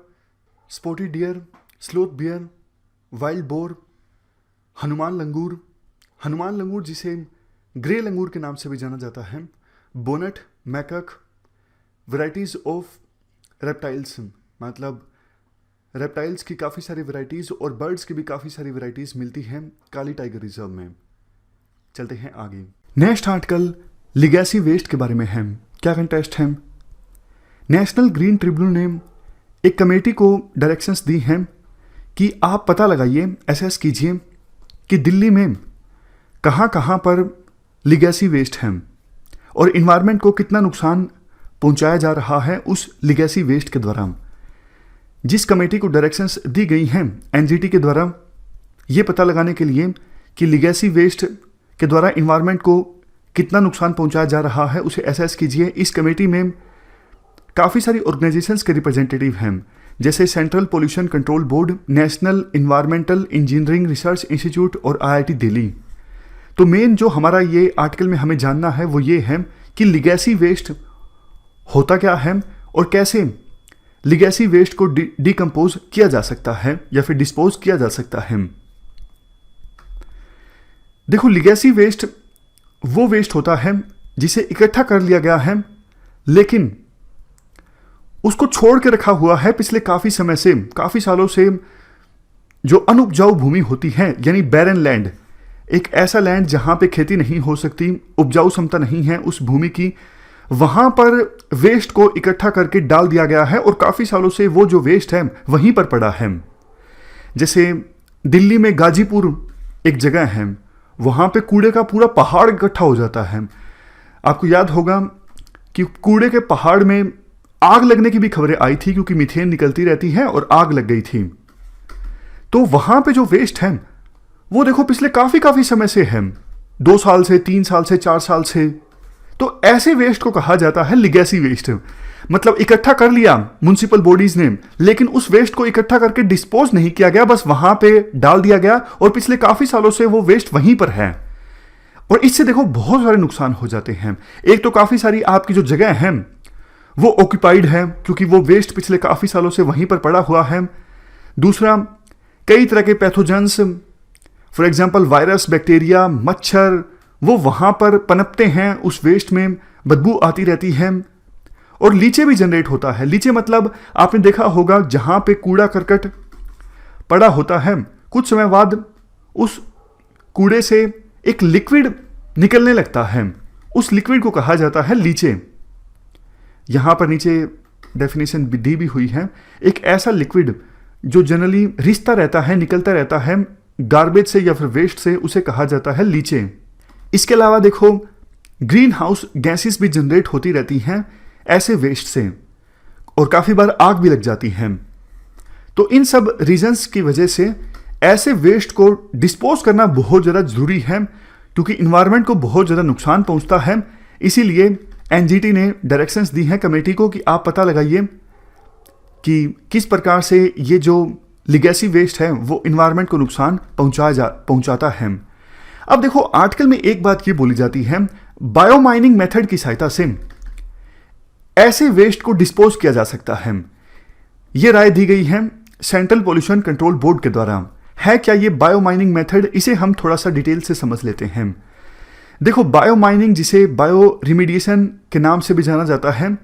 spotted deer, sloth bear, wild boar, Hanuman langur जिसे ग्रे लंगूर के नाम से भी जाना जाता है, बोनट, मैकक, वैराइटीज़ ऑफ रेप्टाइल्स, मतलब रेप्टाइल्स की काफ़ी सारी वैराइटीज़ और बर्ड्स की भी काफ़ी सारी वैराइटीज़ मिलती हैं काली टाइगर रिजर्व में। चलते हैं आगे। नेक्स्ट आर्टिकल लिगेसी वेस्ट के बारे में है। क्या कंटेस्ट है? नेशनल ग्रीन ट्रिब्यूनल ने एक कमेटी को डायरेक्शंस दी हैं कि आप पता लगाइए, एसेस कीजिए कि दिल्ली में कहाँ कहाँ पर लिगेसी वेस्ट है और इन्वायरमेंट को कितना नुकसान पहुंचाया जा रहा है उस लिगेसी वेस्ट के द्वारा। जिस कमेटी को डायरेक्शंस दी गई हैं NGT के द्वारा ये पता लगाने के लिए कि लिगेसी वेस्ट के द्वारा इन्वायरमेंट को कितना नुकसान पहुंचाया जा रहा है, उसे एसेस कीजिए। इस कमेटी में काफ़ी सारी ऑर्गेनाइजेशंस के रिप्रेजेंटेटिव हैं, जैसे central pollution control board, national environmental engineering research institute और IIT दिल्ली। तो मेन जो हमारा ये आर्टिकल में हमें जानना है वो ये है कि लिगेसी वेस्ट होता क्या है और कैसे लिगेसी वेस्ट को डिकम्पोज किया जा सकता है या फिर डिस्पोज किया जा सकता है। देखो लिगेसी वेस्ट वो वेस्ट होता है जिसे इकट्ठा कर लिया गया है लेकिन उसको छोड़ के रखा हुआ है पिछले काफ़ी समय से, काफ़ी सालों से। जो अनुपजाऊ भूमि होती है यानी बैरन लैंड, एक ऐसा लैंड जहाँ पे खेती नहीं हो सकती, उपजाऊ क्षमता नहीं है उस भूमि की, वहाँ पर वेस्ट को इकट्ठा करके डाल दिया गया है और काफ़ी सालों से वो जो वेस्ट है वहीं पर पड़ा है। जैसे दिल्ली में गाजीपुर एक जगह है, वहाँ पे कूड़े का पूरा पहाड़ इकट्ठा हो जाता है। आपको याद होगा कि कूड़े के पहाड़ में आग लगने की भी खबरें आई थी, क्योंकि मीथेन निकलती रहती है और आग लग गई थी। तो वहाँ पे जो वेस्ट है वो देखो पिछले काफ़ी समय से है, 2 साल से, 3 साल से, 4 साल से। तो ऐसे वेस्ट को कहा जाता है लिगेसी वेस्ट। मतलब इकट्ठा कर लिया म्युनिसिपल बॉडीज ने, लेकिन उस वेस्ट को इकट्ठा करके डिस्पोज नहीं किया गया, बस वहां पे डाल दिया गया और पिछले काफी सालों से वो वेस्ट वहीं पर है। और इससे देखो बहुत सारे नुकसान हो जाते हैं। एक तो काफी सारी आपकी जो जगह है वो ऑक्यूपाइड है, क्योंकि वो वेस्ट पिछले काफी सालों से वहीं पर पड़ा हुआ है। दूसरा, कई तरह के pathogens, for example virus, bacteria, मच्छर, वो वहां पर पनपते हैं, उस वेस्ट में बदबू आती रहती है। और लीचे भी जनरेट होता है। लीचे मतलब आपने देखा होगा जहां पे कूड़ा करकट पड़ा होता है, कुछ समय बाद उस कूड़े से एक लिक्विड निकलने लगता है, उस लिक्विड को कहा जाता है लीचे। यहां पर नीचे डेफिनेशन दी भी हुई है। एक ऐसा लिक्विड जो जनरली रिसता रहता है, निकलता रहता है गार्बेज से या फिर वेस्ट से, उसे कहा जाता है लीचे। इसके अलावा देखो ग्रीन हाउस गैसेस भी जनरेट होती रहती हैं ऐसे वेस्ट से, और काफ़ी बार आग भी लग जाती है। तो इन सब रीजंस की वजह से ऐसे वेस्ट को डिस्पोज करना बहुत ज़्यादा ज़रूरी है, क्योंकि इन्वायरमेंट को बहुत ज़्यादा नुकसान पहुंचता है। इसीलिए एनजीटी ने डायरेक्शंस दी हैं कमेटी को कि आप पता लगाइए कि किस प्रकार से ये जो लिगेसी वेस्ट है वो इन्वायरमेंट को नुकसान पहुंचाता है। अब देखो आर्टिकल में एक बात ये बोली जाती है, बायोमाइनिंग मेथड की सहायता से ऐसे वेस्ट को डिस्पोज किया जा सकता है। यह राय दी गई है सेंट्रल पोल्यूशन कंट्रोल बोर्ड के द्वारा। है क्या ये बायोमाइनिंग मेथड? इसे हम थोड़ा सा डिटेल से समझ लेते हैं। देखो बायोमाइनिंग, जिसे बायो रिमीडिएशन के नाम से भी जाना जाता है,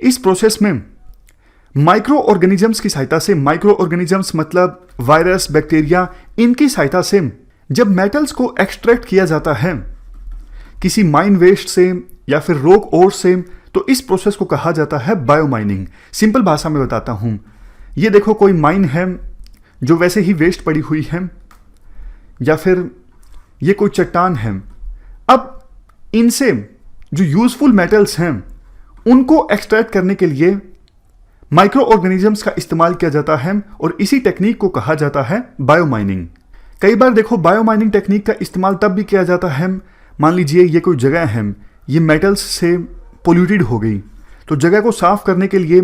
इस प्रोसेस में माइक्रो ऑर्गेनिजम्स की सहायता से, माइक्रो ऑर्गेनिजम्स मतलब वायरस, बैक्टीरिया, इनकी सहायता से जब मेटल्स को एक्सट्रैक्ट किया जाता है किसी माइन वेस्ट से या फिर रॉक ओर से, तो इस प्रोसेस को कहा जाता है बायोमाइनिंग। सिंपल भाषा में बताता हूं, ये देखो कोई माइन है जो वैसे ही वेस्ट पड़ी हुई है, या फिर ये कोई चट्टान है। अब इनसे जो यूजफुल मेटल्स हैं उनको एक्सट्रैक्ट करने के लिए माइक्रो ऑर्गेनिजम्स का इस्तेमाल किया जाता है, और इसी टेक्निक को कहा जाता है बायोमाइनिंग। कई बार देखो बायोमाइनिंग टेक्निक का इस्तेमाल तब भी किया जाता है, मान लीजिए ये कोई जगह है, ये मेटल्स से पोल्यूटेड हो गई, तो जगह को साफ करने के लिए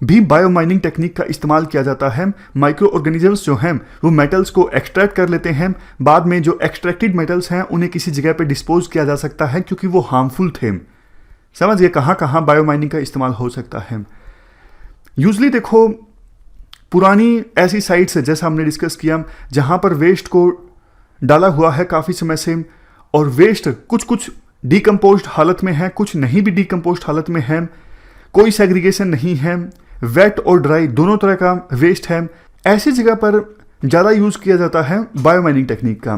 भी बायोमाइनिंग टेक्निक का इस्तेमाल किया जाता है। माइक्रो ऑर्गेनिजम्स जो हैं वो मेटल्स को एक्सट्रैक्ट कर लेते हैं, बाद में जो एक्सट्रैक्टेड मेटल्स हैं उन्हें किसी जगह पे डिस्पोज किया जा सकता है, क्योंकि वो हार्मफुल थे। समझ गए कहाँ कहाँ बायोमाइनिंग का इस्तेमाल हो सकता है। यूजली देखो पुरानी ऐसी साइट्स है, जैसा हमने डिस्कस किया, जहाँ पर वेस्ट को डाला हुआ है काफ़ी समय से, और वेस्ट कुछ डिकम्पोज्ड हालत में है, कुछ नहीं भी डिकम्पोज्ड हालत में है, कोई सेग्रीगेशन नहीं है, वेट और ड्राई दोनों तरह का वेस्ट है। ऐसी जगह पर ज़्यादा यूज़ किया जाता है बायोमाइनिंग टेक्निक का।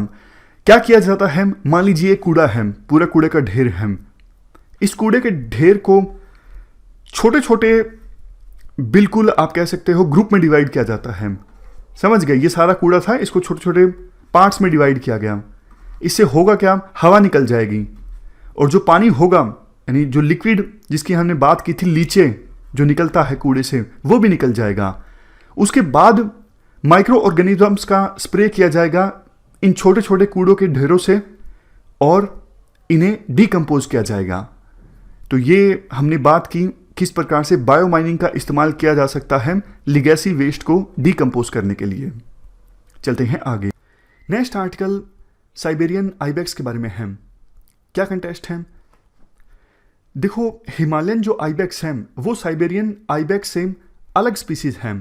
क्या किया जाता है, मान लीजिए कूड़ा है, पूरा कूड़े का ढेर है, इस कूड़े के ढेर को छोटे छोटे, बिल्कुल आप कह सकते हो ग्रुप में डिवाइड किया जाता है। समझ गए, ये सारा कूड़ा था, इसको छोटे छोटे पार्ट्स में डिवाइड किया गया। इससे होगा क्या, हवा निकल जाएगी, और जो पानी होगा, यानी जो लिक्विड जिसकी हमने बात की थी, लीचे जो निकलता है कूड़े से, वो भी निकल जाएगा। उसके बाद माइक्रो ऑर्गेनिजम्स का स्प्रे किया जाएगा इन छोटे छोटे कूड़ों के ढेरों से, और इन्हें डिकम्पोज किया जाएगा। तो ये हमने बात की किस प्रकार से बायोमाइनिंग का इस्तेमाल किया जा सकता है लिगेसी वेस्ट को डिकम्पोज करने के लिए। चलते हैं आगे। नेक्स्ट आर्टिकल साइबेरियन आइबेक्स के बारे में है। क्या कंटेस्ट है? देखो हिमालयन जो आइबेक्स हैं वो साइबेरियन आइबेक्स से अलग स्पीसीज हैं।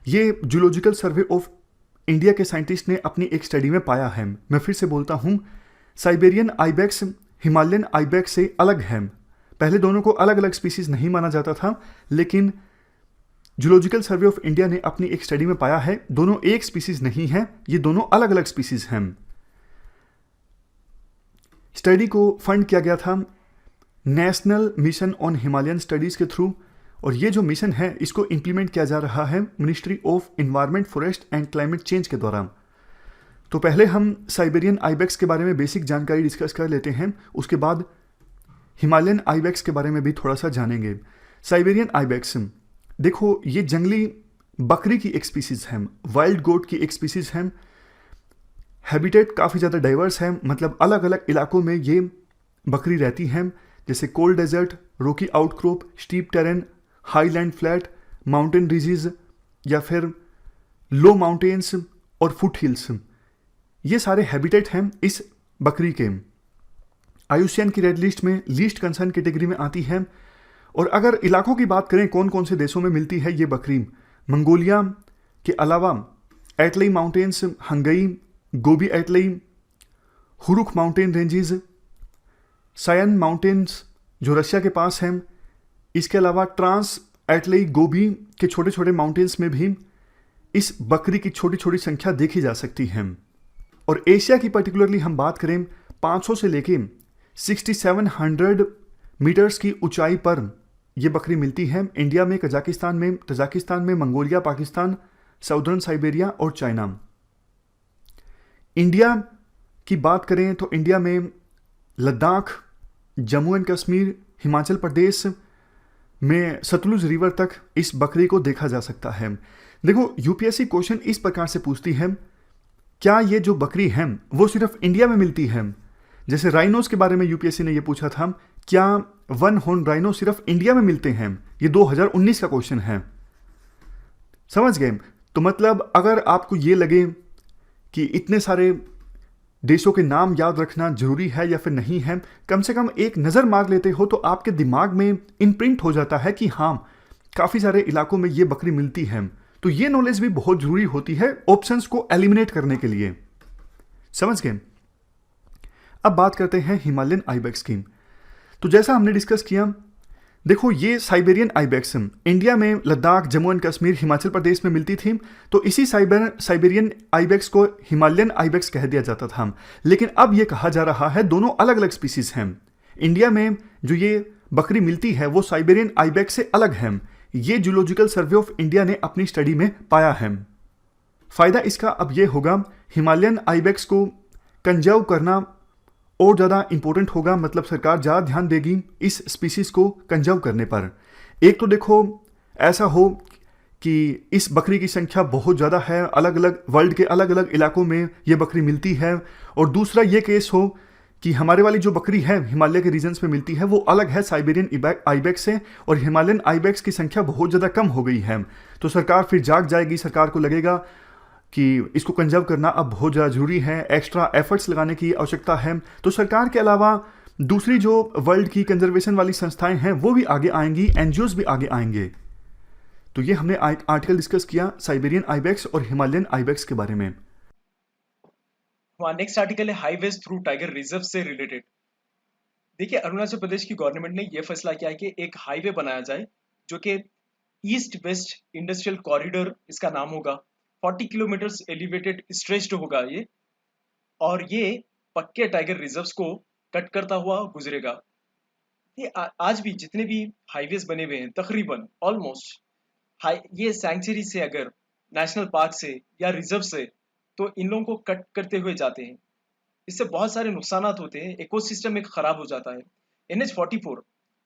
ये जूलॉजिकल सर्वे ऑफ इंडिया के साइंटिस्ट ने अपनी एक स्टडी में पाया है। मैं फिर से बोलता हूँ, साइबेरियन आइबेक्स हिमालयन आइबेक्स से अलग है। पहले दोनों को अलग अलग स्पीसीज नहीं माना जाता था, लेकिन जूलॉजिकल सर्वे ऑफ इंडिया ने अपनी एक स्टडी में पाया है दोनों एक स्पीसीज नहीं है, ये दोनों अलग अलग स्पीसीज हैं। स्टडी को फंड किया गया था national mission on Himalayan studies के थ्रू, और ये जो मिशन है इसको इम्प्लीमेंट किया जा रहा है ministry of environment, forest and climate change के द्वारा। तो पहले हम साइबेरियन आइबेक्स के बारे में बेसिक जानकारी डिस्कस कर लेते हैं, उसके बाद हिमालयन आइबेक्स के बारे में भी थोड़ा सा जानेंगे। साइबेरियन आइबेक्स, देखो ये जंगली बकरी की एक स्पीसीज है, वाइल्ड गोट की एक स्पीसीज है। हैबिटेट काफ़ी ज़्यादा डाइवर्स है, मतलब अलग अलग इलाकों में ये बकरी रहती हैं, जैसे cold desert, rocky outcrop, steep terrain, highland flat, mountain ridges या फिर लो माउंटेन्स और फुट हिल्स। ये सारे हैबिटेट हैं इस बकरी के। आईयूसीएन की रेड लिस्ट में लीस्ट कंसर्न कैटेगरी में आती है। और अगर इलाकों की बात करें कौन कौन से देशों में मिलती है ये बकरी, मंगोलिया के अलावा एटलई माउंटेन्स, हंगई, गोबी एटलई, हुरुख माउंटेन रेंजेस, सायन माउंटेन्स जो रशिया के पास हैं, इसके अलावा ट्रांस एटलई गोबी के छोटे छोटे माउंटेन्स में भी इस बकरी की छोटी छोटी संख्या देखी जा सकती है। और एशिया की पर्टिकुलरली हम बात करें 500 से लेके 6700 मीटर्स की ऊंचाई पर यह बकरी मिलती है। इंडिया में, तजाकिस्तान में, मंगोलिया, पाकिस्तान, साउदर्न साइबेरिया और चाइना। इंडिया की बात करें तो इंडिया में लद्दाख, जम्मू एंड कश्मीर, हिमाचल प्रदेश में सतलुज रिवर तक इस बकरी को देखा जा सकता है। देखो यूपीएससी क्वेश्चन इस प्रकार से पूछती है, क्या ये जो बकरी है वो सिर्फ इंडिया में मिलती है? जैसे राइनोस के बारे में यूपीएससी ने ये पूछा था, क्या वन हॉर्न राइनो सिर्फ इंडिया में मिलते हैं? ये 2019 का क्वेश्चन है, समझ गए? तो मतलब अगर आपको ये लगे कि इतने सारे देशों के नाम याद रखना जरूरी है या फिर नहीं है, कम से कम एक नज़र मार लेते हो तो आपके दिमाग में इम्प्रिंट हो जाता है कि हाँ काफ़ी सारे इलाकों में ये बकरी मिलती है। तो ये नॉलेज भी बहुत जरूरी होती है ऑप्शंस को एलिमिनेट करने के लिए, समझ गए? अब बात करते हैं हिमालयन आइबेक्स की। तो जैसा हमने डिस्कस किया, देखो ये साइबेरियन आइबेक्स इंडिया में लद्दाख, जम्मू एंड कश्मीर, हिमाचल प्रदेश में मिलती थी। तो इसी साइबेरियन आइबेक्स को हिमालयन आइबेक्स कह दिया जाता था। लेकिन अब ये कहा जा रहा है दोनों अलग अलग स्पीसीज हैं। इंडिया में जो ये बकरी मिलती है वो साइबेरियन आइबेक्स से अलग है। ये जूलॉजिकल सर्वे ऑफ इंडिया ने अपनी स्टडी में पाया है। फायदा इसका अब ये होगा, हिमालयन आइबेक्स को कंजर्व करना और ज़्यादा इंपॉर्टेंट होगा, मतलब सरकार ज़्यादा ध्यान देगी इस स्पीसीज़ को कंजर्व करने पर। एक तो देखो ऐसा हो कि इस बकरी की संख्या बहुत ज़्यादा है, अलग अलग वर्ल्ड के अलग अलग इलाकों में ये बकरी मिलती है। और दूसरा ये केस हो कि हमारे वाली जो बकरी है हिमालय के रीजन्स में मिलती है वो अलग है साइबेरियन आइबेक्स से, और हिमालयन आइबेक्स की संख्या बहुत ज़्यादा कम हो गई है। तो सरकार फिर जाग जाएगी, सरकार को लगेगा कि इसको कंजर्व करना अब बहुत ज़्यादा जरूरी है, एक्स्ट्रा एफर्ट्स लगाने की आवश्यकता है। तो सरकार के अलावा दूसरी जो वर्ल्ड की कंजर्वेशन वाली संस्थाएं हैं वो भी आगे आएंगी, एनजीओज भी आगे आएंगे। तो ये हमने आर्टिकल डिस्कस किया साइबेरियन आइबेक्स और हिमालयन आइबेक्स के बारे में।
हमारा नेक्स्ट आर्टिकल है हाईवेज थ्रू टाइगर रिजर्व से रिलेटेड। देखिए अरुणाचल प्रदेश की गवर्नमेंट ने यह फैसला किया है कि एक हाईवे बनाया जाए जो कि ईस्ट वेस्ट इंडस्ट्रियल कॉरिडोर इसका नाम होगा। 40 किलोमीटर एलिवेटेड स्ट्रेच्ड होगा ये, और ये पक्के टाइगर रिजर्व्स को कट करता हुआ गुजरेगा। ये आज भी जितने भी हाईवेज बने हुए हैं तकरीबन ऑलमोस्ट ये सैंक्चुरी से, अगर नेशनल पार्क से या रिजर्व से, तो इन लोगों को कट करते हुए जाते हैं। इससे बहुत सारे नुकसान होते हैं, इकोसिस्टम एक खराब हो जाता है। NH44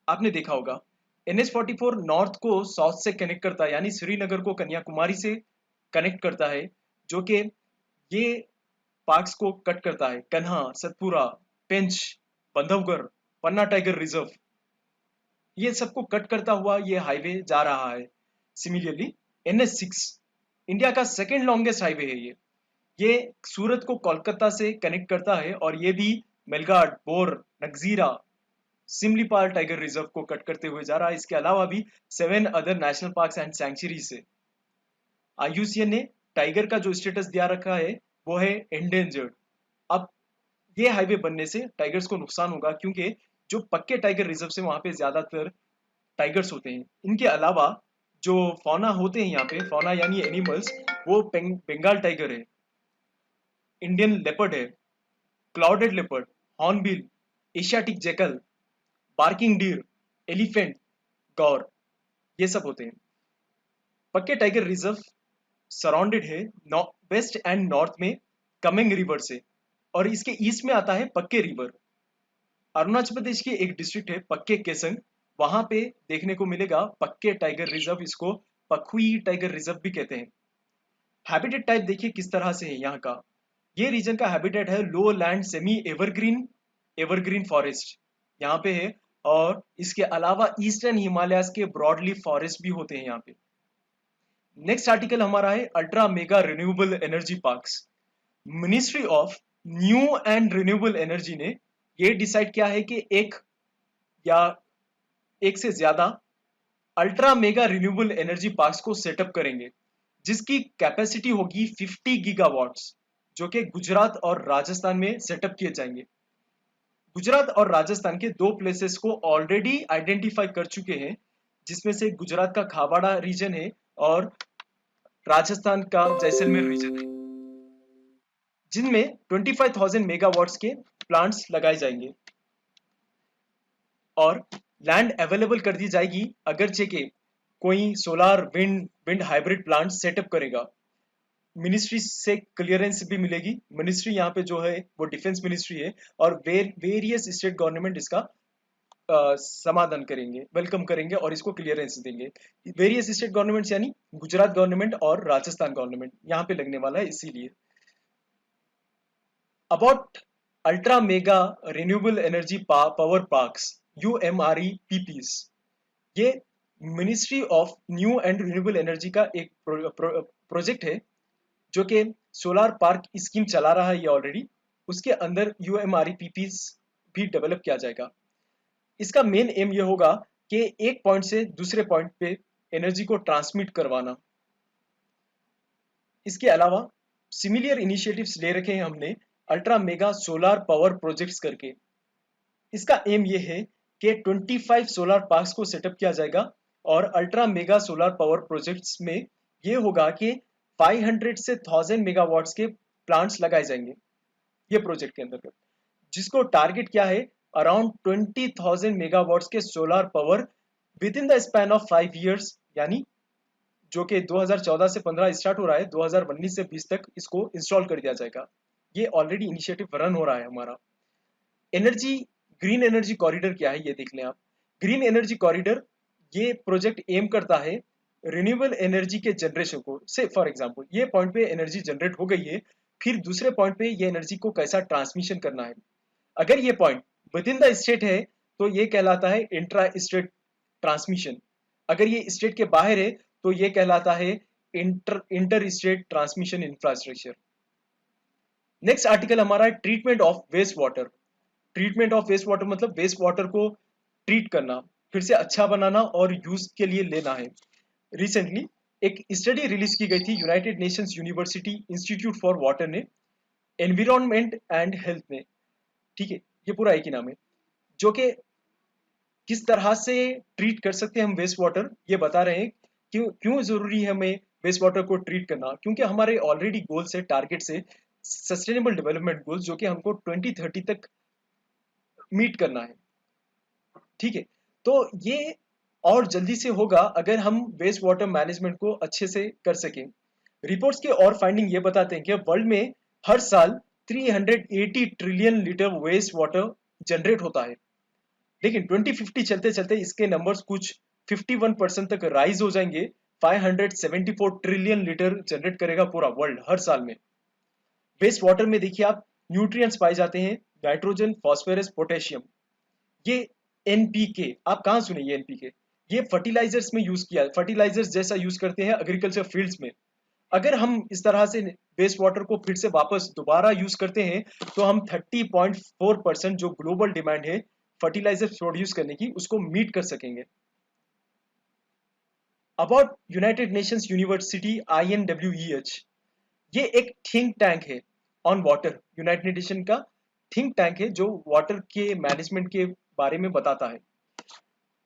आपने देखा होगा, NH44 नॉर्थ को साउथ से कनेक्ट करता है, यानी श्रीनगर को कन्याकुमारी से कनेक्ट करता है, जो कि ये पार्क्स को कट करता है। कन्हा, सतपुरा, पेंच, बंधवगढ़, पन्ना टाइगर रिजर्व, ये सबको कट करता हुआ ये हाईवे जा रहा है। सिमिलरली NH6 इंडिया का सेकेंड लॉन्गेस्ट हाईवे है ये सूरत को कोलकाता से कनेक्ट करता है, और ये भी मेलघाट, बोर, नगजीरा, सिमलीपाल टाइगर रिजर्व को कट करते हुए जा रहा है। इसके अलावा भी 7 other national parks and sanctuary से। IUCN ने टाइगर का जो स्टेटस दिया रखा है वो है एंडेंजर्ड। अब ये हाईवे बनने से टाइगर्स को नुकसान होगा, क्योंकि जो पक्के टाइगर रिजर्व से वहां पे ज्यादातर टाइगर्स होते हैं। इनके अलावा जो फौना होते हैं यहाँ पे, फौना यानी एनिमल्स, वो बंगाल टाइगर है, इंडियन लेपर्ड है, clouded leopard, hornbill, Asiatic jackal, barking deer, elephant, gaur, ये सब होते हैं। पक्के टाइगर रिजर्व सराउंडेड है वेस्ट एंड नॉर्थ में कमेंग रिवर से, और इसके ईस्ट में आता है पक्के रिवर। अरुणाचल प्रदेश की एक डिस्ट्रिक्ट है पक्के केसंग, वहां पे देखने को मिलेगा पक्के टाइगर रिजर्व, इसको पखुई टाइगर रिजर्व भी कहते हैं। हैबिटेट टाइप देखिए किस तरह से है यहाँ का। ये रीजन का हैबिटेट है लो land semi evergreen, evergreen forest यहाँ पे है, और इसके अलावा ईस्टर्न हिमालयाज के ब्रॉडली फॉरेस्ट भी होते हैं यहाँ पे। नेक्स्ट आर्टिकल हमारा है ultra mega renewable energy parks. Ministry of new and renewable energy ने ये डिसाइड किया है कि या एक से ज्यादा ultra mega renewable energy parks को सेटअप करेंगे, जिसकी कैपेसिटी होगी 50 गीगावाट्स, जो कि गुजरात और राजस्थान में सेटअप किए जाएंगे। गुजरात और राजस्थान के दो प्लेसेस को ऑलरेडी आइडेंटिफाई कर चुके हैं, जिसमें से गुजरात का खाबाड़ा रीजन है और राजस्थान का जैसलमेर रीजन है, जिनमें 25,000 मेगावाट्स के प्लांट्स लगाए जाएंगे और लैंड अवेलेबल कर दी जाएगी, अगरचे के कोई solar wind hybrid plant setup करेगा। मिनिस्ट्री से क्लियरेंस भी मिलेगी। मिनिस्ट्री यहाँ पे जो है वो डिफेंस मिनिस्ट्री है, और वेरियस स्टेट गवर्नमेंट इसका समाधान करेंगे, वेलकम करेंगे और इसको क्लियरेंस देंगे। वेरियस स्टेट गवर्नमेंट्स यानी गुजरात गवर्नमेंट और राजस्थान गवर्नमेंट यहाँ पे लगने वाला है। इसीलिए about ultra mega renewable energy power parks UMREPPs, ये ministry of new and renewable energy का एक प्रोजेक्ट है, जो कि सोलार पार्क स्कीम चला रहा है ये ऑलरेडी। उसके अंदर UMREPPs भी डेवलप किया जाएगा। इसका मेन एम ये होगा कि एक पॉइंट से दूसरे पॉइंट पे एनर्जी को ट्रांसमिट करवाना। इसके अलावा सिमिलर इनिशिएटिव्स ले रखे हैं हमने ultra mega solar power projects करके। इसका एम ये है कि 25 सोलार पार्क्स को सेटअप किया जाएगा, और ultra mega solar power projects में ये होगा कि 500 से 1000 मेगावाट्स के प्लांट्स लगाए जाएंगे ये प्रोजेक्ट के अंतर्गत, जिसको टारगेट क्या है अराउंड 20,000 मेगावाट्स के solar power with in the span of 5 years, यानी जो कि 2014 से 15 स्टार्ट हो रहा है, 2019 से 20 तक इसको इंस्टॉल कर दिया जाएगा। ये ऑलरेडी इनिशिएटिव रन हो रहा है हमारा। एनर्जी ग्रीन एनर्जी कॉरिडोर क्या है ये देख लें आप। ग्रीन एनर्जी कॉरिडोर ये प्रोजेक्ट एम करता है रिन्यूएबल एनर्जी के जनरेशन को। से फॉर एग्जांपल ये पॉइंट पे एनर्जी जनरेट हो गई है, फिर दूसरे पॉइंट पे ये एनर्जी को कैसा ट्रांसमिशन करना है। अगर ये point with in the state है तो ये कहलाता है इंट्रा स्टेट ट्रांसमिशन। अगर ये स्टेट के बाहर है तो ये कहलाता है inter state transmission infrastructure. Next article हमारा है treatment of waste water. Treatment of waste water मतलब वेस्ट वाटर को ट्रीट करना, फिर से अच्छा बनाना और यूज के लिए लेना है। रिसेंटली एक स्टडी रिलीज की गई थी United Nations university institute for water ने, एनवायरनमेंट एंड हेल्थ में, ठीक है, ये पूरा एक ही नाम है, जो कि किस तरह से ट्रीट कर सकते हैं हम वेस्ट वाटर, ये बता रहे हैं। क्यों जरूरी है हमें वेस्ट वाटर को ट्रीट करना, क्योंकि हमारे ऑलरेडी गोल्स है, टारगेट से सस्टेनेबल डेवलपमेंट गोल्स, जो कि हमको 2030 तक मीट करना है, ठीक है। तो ये और जल्दी से होगा अगर हम वेस्ट वाटर मैनेजमेंट को अच्छे से कर सकें। रिपोर्ट्स के और फाइंडिंग ये बताते हैं कि वर्ल्ड में हर साल 380 trillion litre waste water generate होता है, लेकिन 2050 चलते चलते इसके नंबर्स कुछ 51% तक राइज हो जाएंगे। 574 ट्रिलियन लीटर जनरेट करेगा पूरा वर्ल्ड हर साल में। वेस्ट वाटर में देखिए आप न्यूट्रिएंट्स पाए जाते हैं, नाइट्रोजन, फास्फोरस, पोटेशियम। ये एनपीके आप कहाँ सुने, ये एनपीके ये फर्टिलाइजर्स में यूज किया, फर्टिलाइजर्स जैसा यूज करते हैं एग्रीकल्चर फील्ड्स में। अगर हम इस तरह से वेस्ट वाटर को फिर से वापस दोबारा यूज करते हैं तो हम 30.4% जो ग्लोबल डिमांड है फर्टिलाइजर प्रोड्यूस करने की, उसको मीट कर सकेंगे। About United Nations university INWEH, ये एक थिंक टैंक है ऑन वाटर। यूनाइटेड नेशन का थिंक टैंक है जो वाटर के मैनेजमेंट के बारे में बताता है।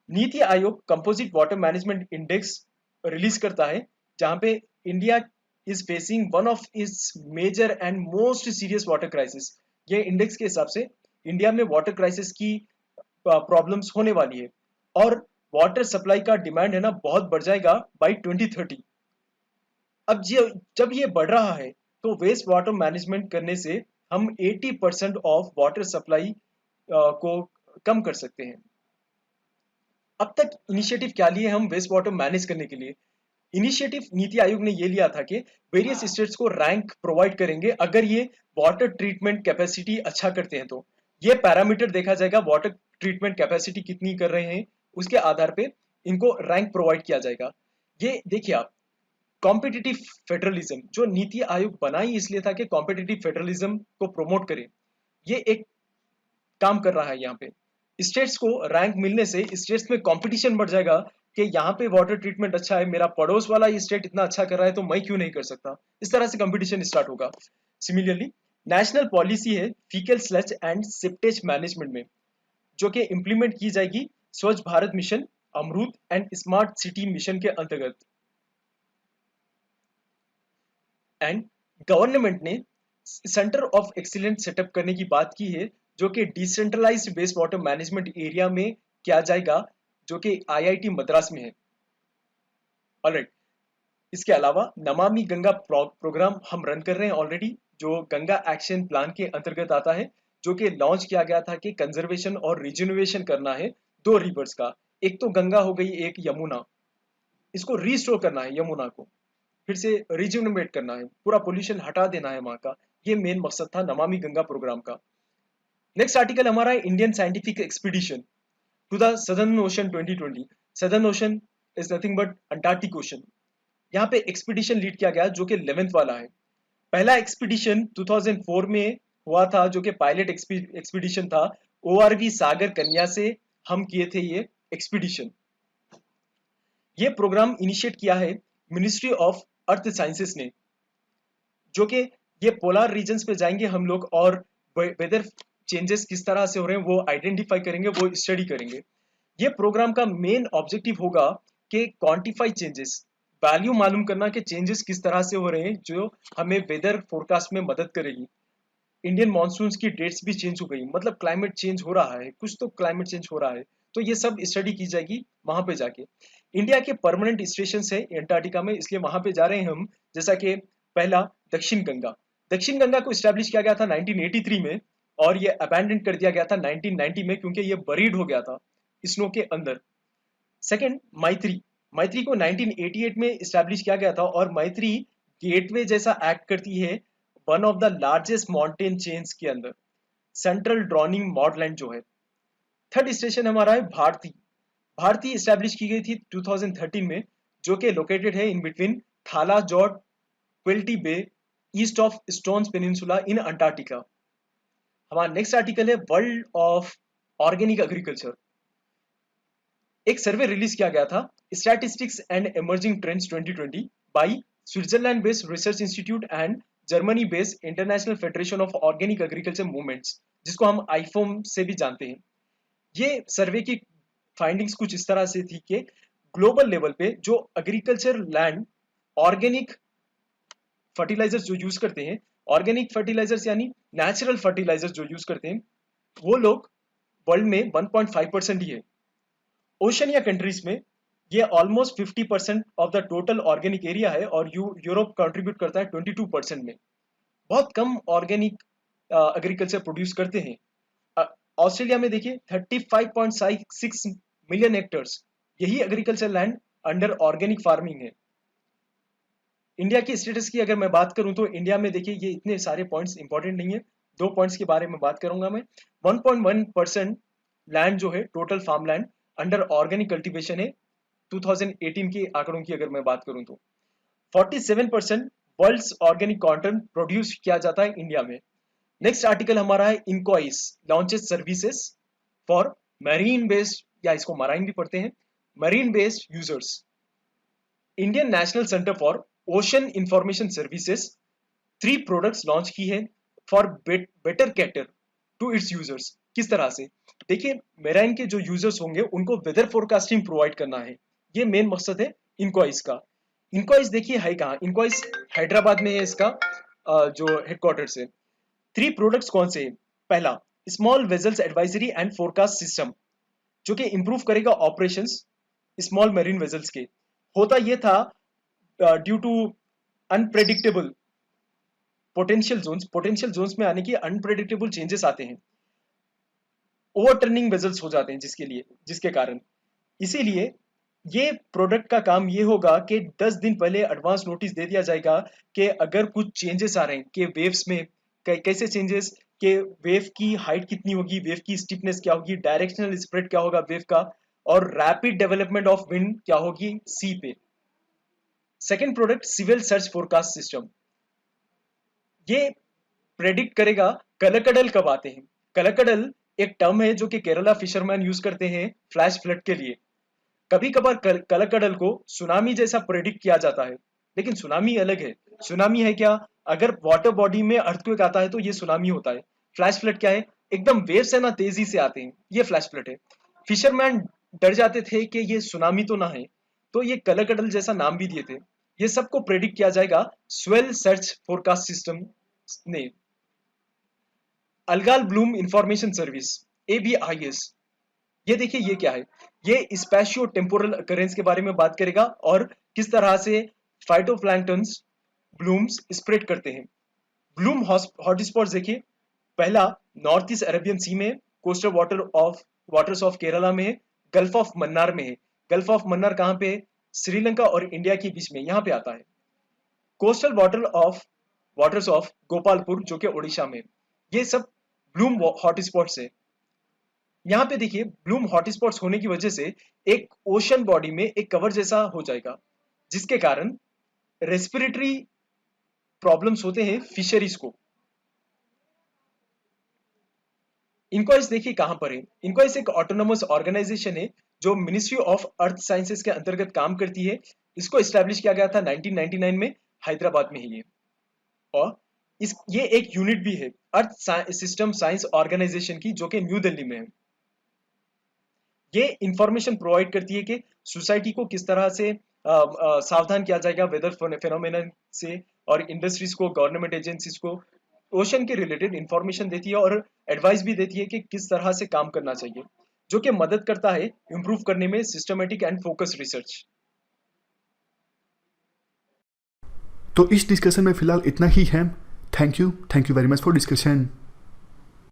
NITI Aayog composite water management index release करता है, जहां पे India is facing one of its major and most serious water crisis. ये इंडेक्स के हिसाब से इंडिया में वाटर क्राइसिस की प्रॉब्लम्स होने वाली है और वाटर सप्लाई का डिमांड है ना बहुत बढ़ जाएगा बाई 2030। अब जब ये बढ़ रहा है तो वेस्ट वाटर मैनेजमेंट करने से हम 80% ऑफ वाटर सप्लाई को कम कर सकते हैं। अब तक इनिशिएटिव क्या लिए हम वेस्ट वाटर मैनेज करने के लिए? इनिशिएटिव नीति आयोग ने ये लिया था कि वेरियस स्टेट्स को रैंक प्रोवाइड करेंगे अगर ये वाटर ट्रीटमेंट कैपेसिटी अच्छा करते हैं। तो ये पैरामीटर देखा जाएगा, वाटर ट्रीटमेंट कैपेसिटी कितनी कर रहे हैं उसके आधार पे इनको रैंक प्रोवाइड किया जाएगा। ये देखिए आप, कॉम्पिटिटिव फेडरलिज्म जो नीति आयोग बनाई इसलिए था कि कॉम्पिटिटिव फेडरलिज्म को प्रमोट करे, ये एक काम कर रहा है। यहाँ पे स्टेट्स को रैंक मिलने से स्टेट्स में कंपटीशन बढ़ जाएगा कि यहाँ पे वाटर ट्रीटमेंट अच्छा है, मेरा पड़ोस वाला स्टेट इतना अच्छा कर रहा है तो मैं क्यों नहीं कर सकता। इस तरह से कंपटीशन स्टार्ट होगा। सिमिलरली नेशनल पॉलिसी है faecal sludge and septage management में, जो कि इंप्लीमेंट की जाएगी Swachh Bharat mission, AMRUT and smart city mission के अंतर्गत। एंड गवर्नमेंट ने सेंटर ऑफ एक्सीलेंस सेटअप करने की बात की है, जो कि decentralised waste water management area में किया जाएगा, जो कि आईआईटी मद्रास में है। ऑलराइट, इसके अलावा नमामि गंगा प्रोग्राम हम रन कर रहे हैं ऑलरेडी, जो गंगा एक्शन प्लान के अंतर्गत आता है, जो कि लॉन्च किया गया था कि कंजर्वेशन और रिजुनवेशन करना है दो रिवर्स का। एक तो गंगा हो गई, एक यमुना, इसको रिस्टोर करना है, यमुना को फिर से रिजुनवेट करना है, पूरा पोल्यूशन हटा देना है वहां का। ये मेन मकसद था नमामि गंगा प्रोग्राम का। नेक्स्ट आर्टिकल हमारा है Indian scientific expedition to the southern ocean 2020। Southern ocean is nothing but Antarctic ocean. यहाँ पे एक्सपीडिशन लीड किया गया जो कि 11th वाला है। पहला एक्सपीडिशन 2004 में हुआ था, जो कि पायलट एक्सपीडिशन था। ओआरवी सागर कन्या से हम किए थे ये एक्सपीडिशन। ये प्रोग्राम इनिशिएट किया है मिनिस्ट्री ऑफ अर्थ साइंसेस ने, जो कि ये पोलर रीजन्स पे जाएंगे हम लोग और वेदर चेंजेस किस तरह से हो रहे हैं वो आइडेंटिफाई करेंगे, वो स्टडी करेंगे। ये प्रोग्राम का मेन ऑब्जेक्टिव होगा कि क्वांटिफाई चेंजेस, वैल्यू मालूम करना कि चेंजेस किस तरह से हो रहे हैं, जो हमें वेदर फोरकास्ट में मदद करेगी। इंडियन मानसून की डेट्स भी चेंज हो गई, मतलब क्लाइमेट चेंज हो रहा है, कुछ तो क्लाइमेट चेंज हो रहा है, तो ये सब स्टडी की जाएगी वहां पे जाके। इंडिया के परमानेंट स्टेशन है एंटार्क्टिका में, इसलिए वहां पे जा रहे हैं हम। जैसा कि पहला दक्षिण गंगा, दक्षिण गंगा को स्टैब्लिश किया गया था 1983 में और ये अबैंडन कर दिया गया था 1990 में, क्योंकि ये बरीड हो गया था स्नो के अंदर। सेकंड मैत्री, मैत्री को 1988 में स्टैब्लिश किया गया था और मैत्री गेटवे जैसा एक्ट करती है one of the largest mountain chains के अंदर, सेंट्रल ड्रॉनिंग मॉडलैंड जो है। थर्ड स्टेशन हमारा है भारती। भारती स्टैब्लिश की गई थी 2013 में, जो कि लोकेटेड है in between Thala Fjord Quilty Bay, east of Stornes Peninsula in Antarctica. हमारा नेक्स्ट आर्टिकल है वर्ल्ड ऑफ ऑर्गेनिक एग्रीकल्चर। एक सर्वे रिलीज किया गया था statistics and emerging trends 2020 by Switzerland based research institute and Germany based International Federation of organic Agriculture Movements, जिसको हम आईफोम से भी जानते हैं। ये सर्वे की फाइंडिंग्स कुछ इस तरह से थी कि ग्लोबल लेवल पे जो एग्रीकल्चर लैंड ऑर्गेनिक फर्टिलाइजर्स जो यूज करते हैं, ऑर्गेनिक फर्टिलाइजर्स यानी नेचुरल फर्टिलाइजर्स जो यूज करते हैं, वो लोग वर्ल्ड में 1.5% ही है। ओशनिया कंट्रीज में ये almost 50% of the total organic area है और यूरोप कंट्रीब्यूट करता है 22% में। बहुत कम ऑर्गेनिक एग्रीकल्चर प्रोड्यूस करते हैं। ऑस्ट्रेलिया में देखिए 35.6 मिलियन हेक्टर्स यही agriculture land under organic farming है। इंडिया की स्टेटस की अगर मैं बात करूं तो इंडिया में देखिए ये इतने सारे पॉइंट्स इंपॉर्टेंट नहीं है, दो पॉइंट्स के बारे में बात करूंगा मैं। 1.1% लैंड जो है total farm land under organic cultivation है 2018 के आंकड़ों की अगर मैं बात करूं तो। 47% वर्ल्ड्स ऑर्गेनिक कॉटन प्रोड्यूस किया जाता है इंडिया में। नेक्स्ट आर्टिकल हमारा है INCOIS launches services for marine based, या इसको मराइन भी पढ़ते हैं, marine based users. Indian national centre for ocean information services 3 products launch की है for better cater to its users. किस तरह से? देखिए, मेराइन के जो यूजर्स होंगे उनको वेदर फोरकास्टिंग प्रोवाइड करना है, ये मेन मकसद है इनकॉइस का। इनकॉइस देखिए है कहाँ, इनकॉइस हैदराबाद में है इसका जो हेडक्वार्टर है। 3 प्रोडक्ट्स कौन से हैं? पहला small vessels advisory and forecast system, जो कि इंप्रूव करेगा ऑपरेशंस स्मॉल मेरीन वेजल्स के। होता यह था due to unpredictable potential zones में आने की अनप्रेडिक्टेबल चेंजेस आते हैं, ओवरटर्निंग वेजल्स हो जाते हैं जिसके कारण। इसीलिए ये प्रोडक्ट का काम ये होगा कि 10 दिन पहले एडवांस नोटिस दे दिया जाएगा कि अगर कुछ चेंजेस आ रहे हैं कि वेव्स में कैसे चेंजेस, कि वेव की हाइट कितनी होगी, वेव की स्टिफनेस क्या होगी, डायरेक्शनल स्प्रेड क्या होगा वेव का, और रैपिड डेवलपमेंट ऑफ विंड क्या होगी सी पे। Second product swell surge forecast system, ये प्रेडिक्ट करेगा कलकडल कब आते हैं। कलकडल एक टर्म है जो कि केरला फिशरमैन यूज करते हैं फ्लैश फ्लड के लिए। कभी कभार कलकडल को सुनामी जैसा प्रेडिक्ट किया जाता है, लेकिन सुनामी अलग है। सुनामी है क्या, अगर वाटर बॉडी में अर्थक्वेक आता है तो ये सुनामी होता है। फ्लैश फ्लड क्या है, एकदम वेव्स है ना तेजी से आते हैं, ये फ्लैश फ्लड है। फिशरमैन डर जाते थे कि ये सुनामी तो ना है, तो ये कलकडल जैसा नाम भी दिए थे। ये सबको प्रेडिक्ट किया जाएगा स्वेल सर्च फोरकास्ट सिस्टम ने। अलगाल ब्लूम इंफॉर्मेशन सर्विस ABIS, ये देखिए ये क्या है, ये स्पेशियो टेम्पोरल अकरेंस के बारे में बात करेगा और किस तरह से फाइटोप्लैंक्टन्स ब्लूम्स स्प्रेड करते हैं। ब्लूम हॉटस्पॉट्स देखिए, पहला नॉर्थ ईस्ट अरेबियन सी में, कोस्टल वाटर्स ऑफ केरला में है, गल्फ ऑफ मन्नार में है। गल्फ ऑफ मन्नार कहाँ पे है, श्रीलंका और इंडिया के बीच में यहाँ पे आता है। कोस्टल वाटर्स ऑफ गोपालपुर जो कि ओडिशा में, ये सब ब्लूम हॉटस्पॉट्स है। यहाँ पे देखिए ब्लूम हॉटस्पॉट्स होने की वजह से एक ओशन बॉडी में एक कवर जैसा हो जाएगा, जिसके कारण रेस्पिरेटरी प्रॉब्लम्स होते हैं फिशरीज को। इनक्वाइस देखिए कहां पर है, इनक्वाइस एक ऑटोनोमस ऑर्गेनाइजेशन है जो मिनिस्ट्री ऑफ अर्थ साइंसेस के अंतर्गत काम करती है। इसको एस्टैब्लिश किया गया था 1999 में, हैदराबाद में ही ये। और ये एक यूनिट भी है अर्थ सिस्टम साइंस ऑर्गेनाइजेशन की, जो कि न्यू दिल्ली में है। ये इंफॉर्मेशन प्रोवाइड करती है कि सोसाइटी को किस तरह से सावधान किया जाएगा वेदर फेनोमेनन से, और इंडस्ट्रीज को, गवर्नमेंट एजेंसीज को ओशन के रिलेटेड इंफॉर्मेशन देती है और एडवाइस भी देती है कि किस तरह से काम करना चाहिए, जो कि मदद करता है इंप्रूव करने में सिस्टमेटिक एंड फोकस रिसर्च।
तो इस डिस्कशन में फिलहाल इतना ही है। Thank you very much for discussion.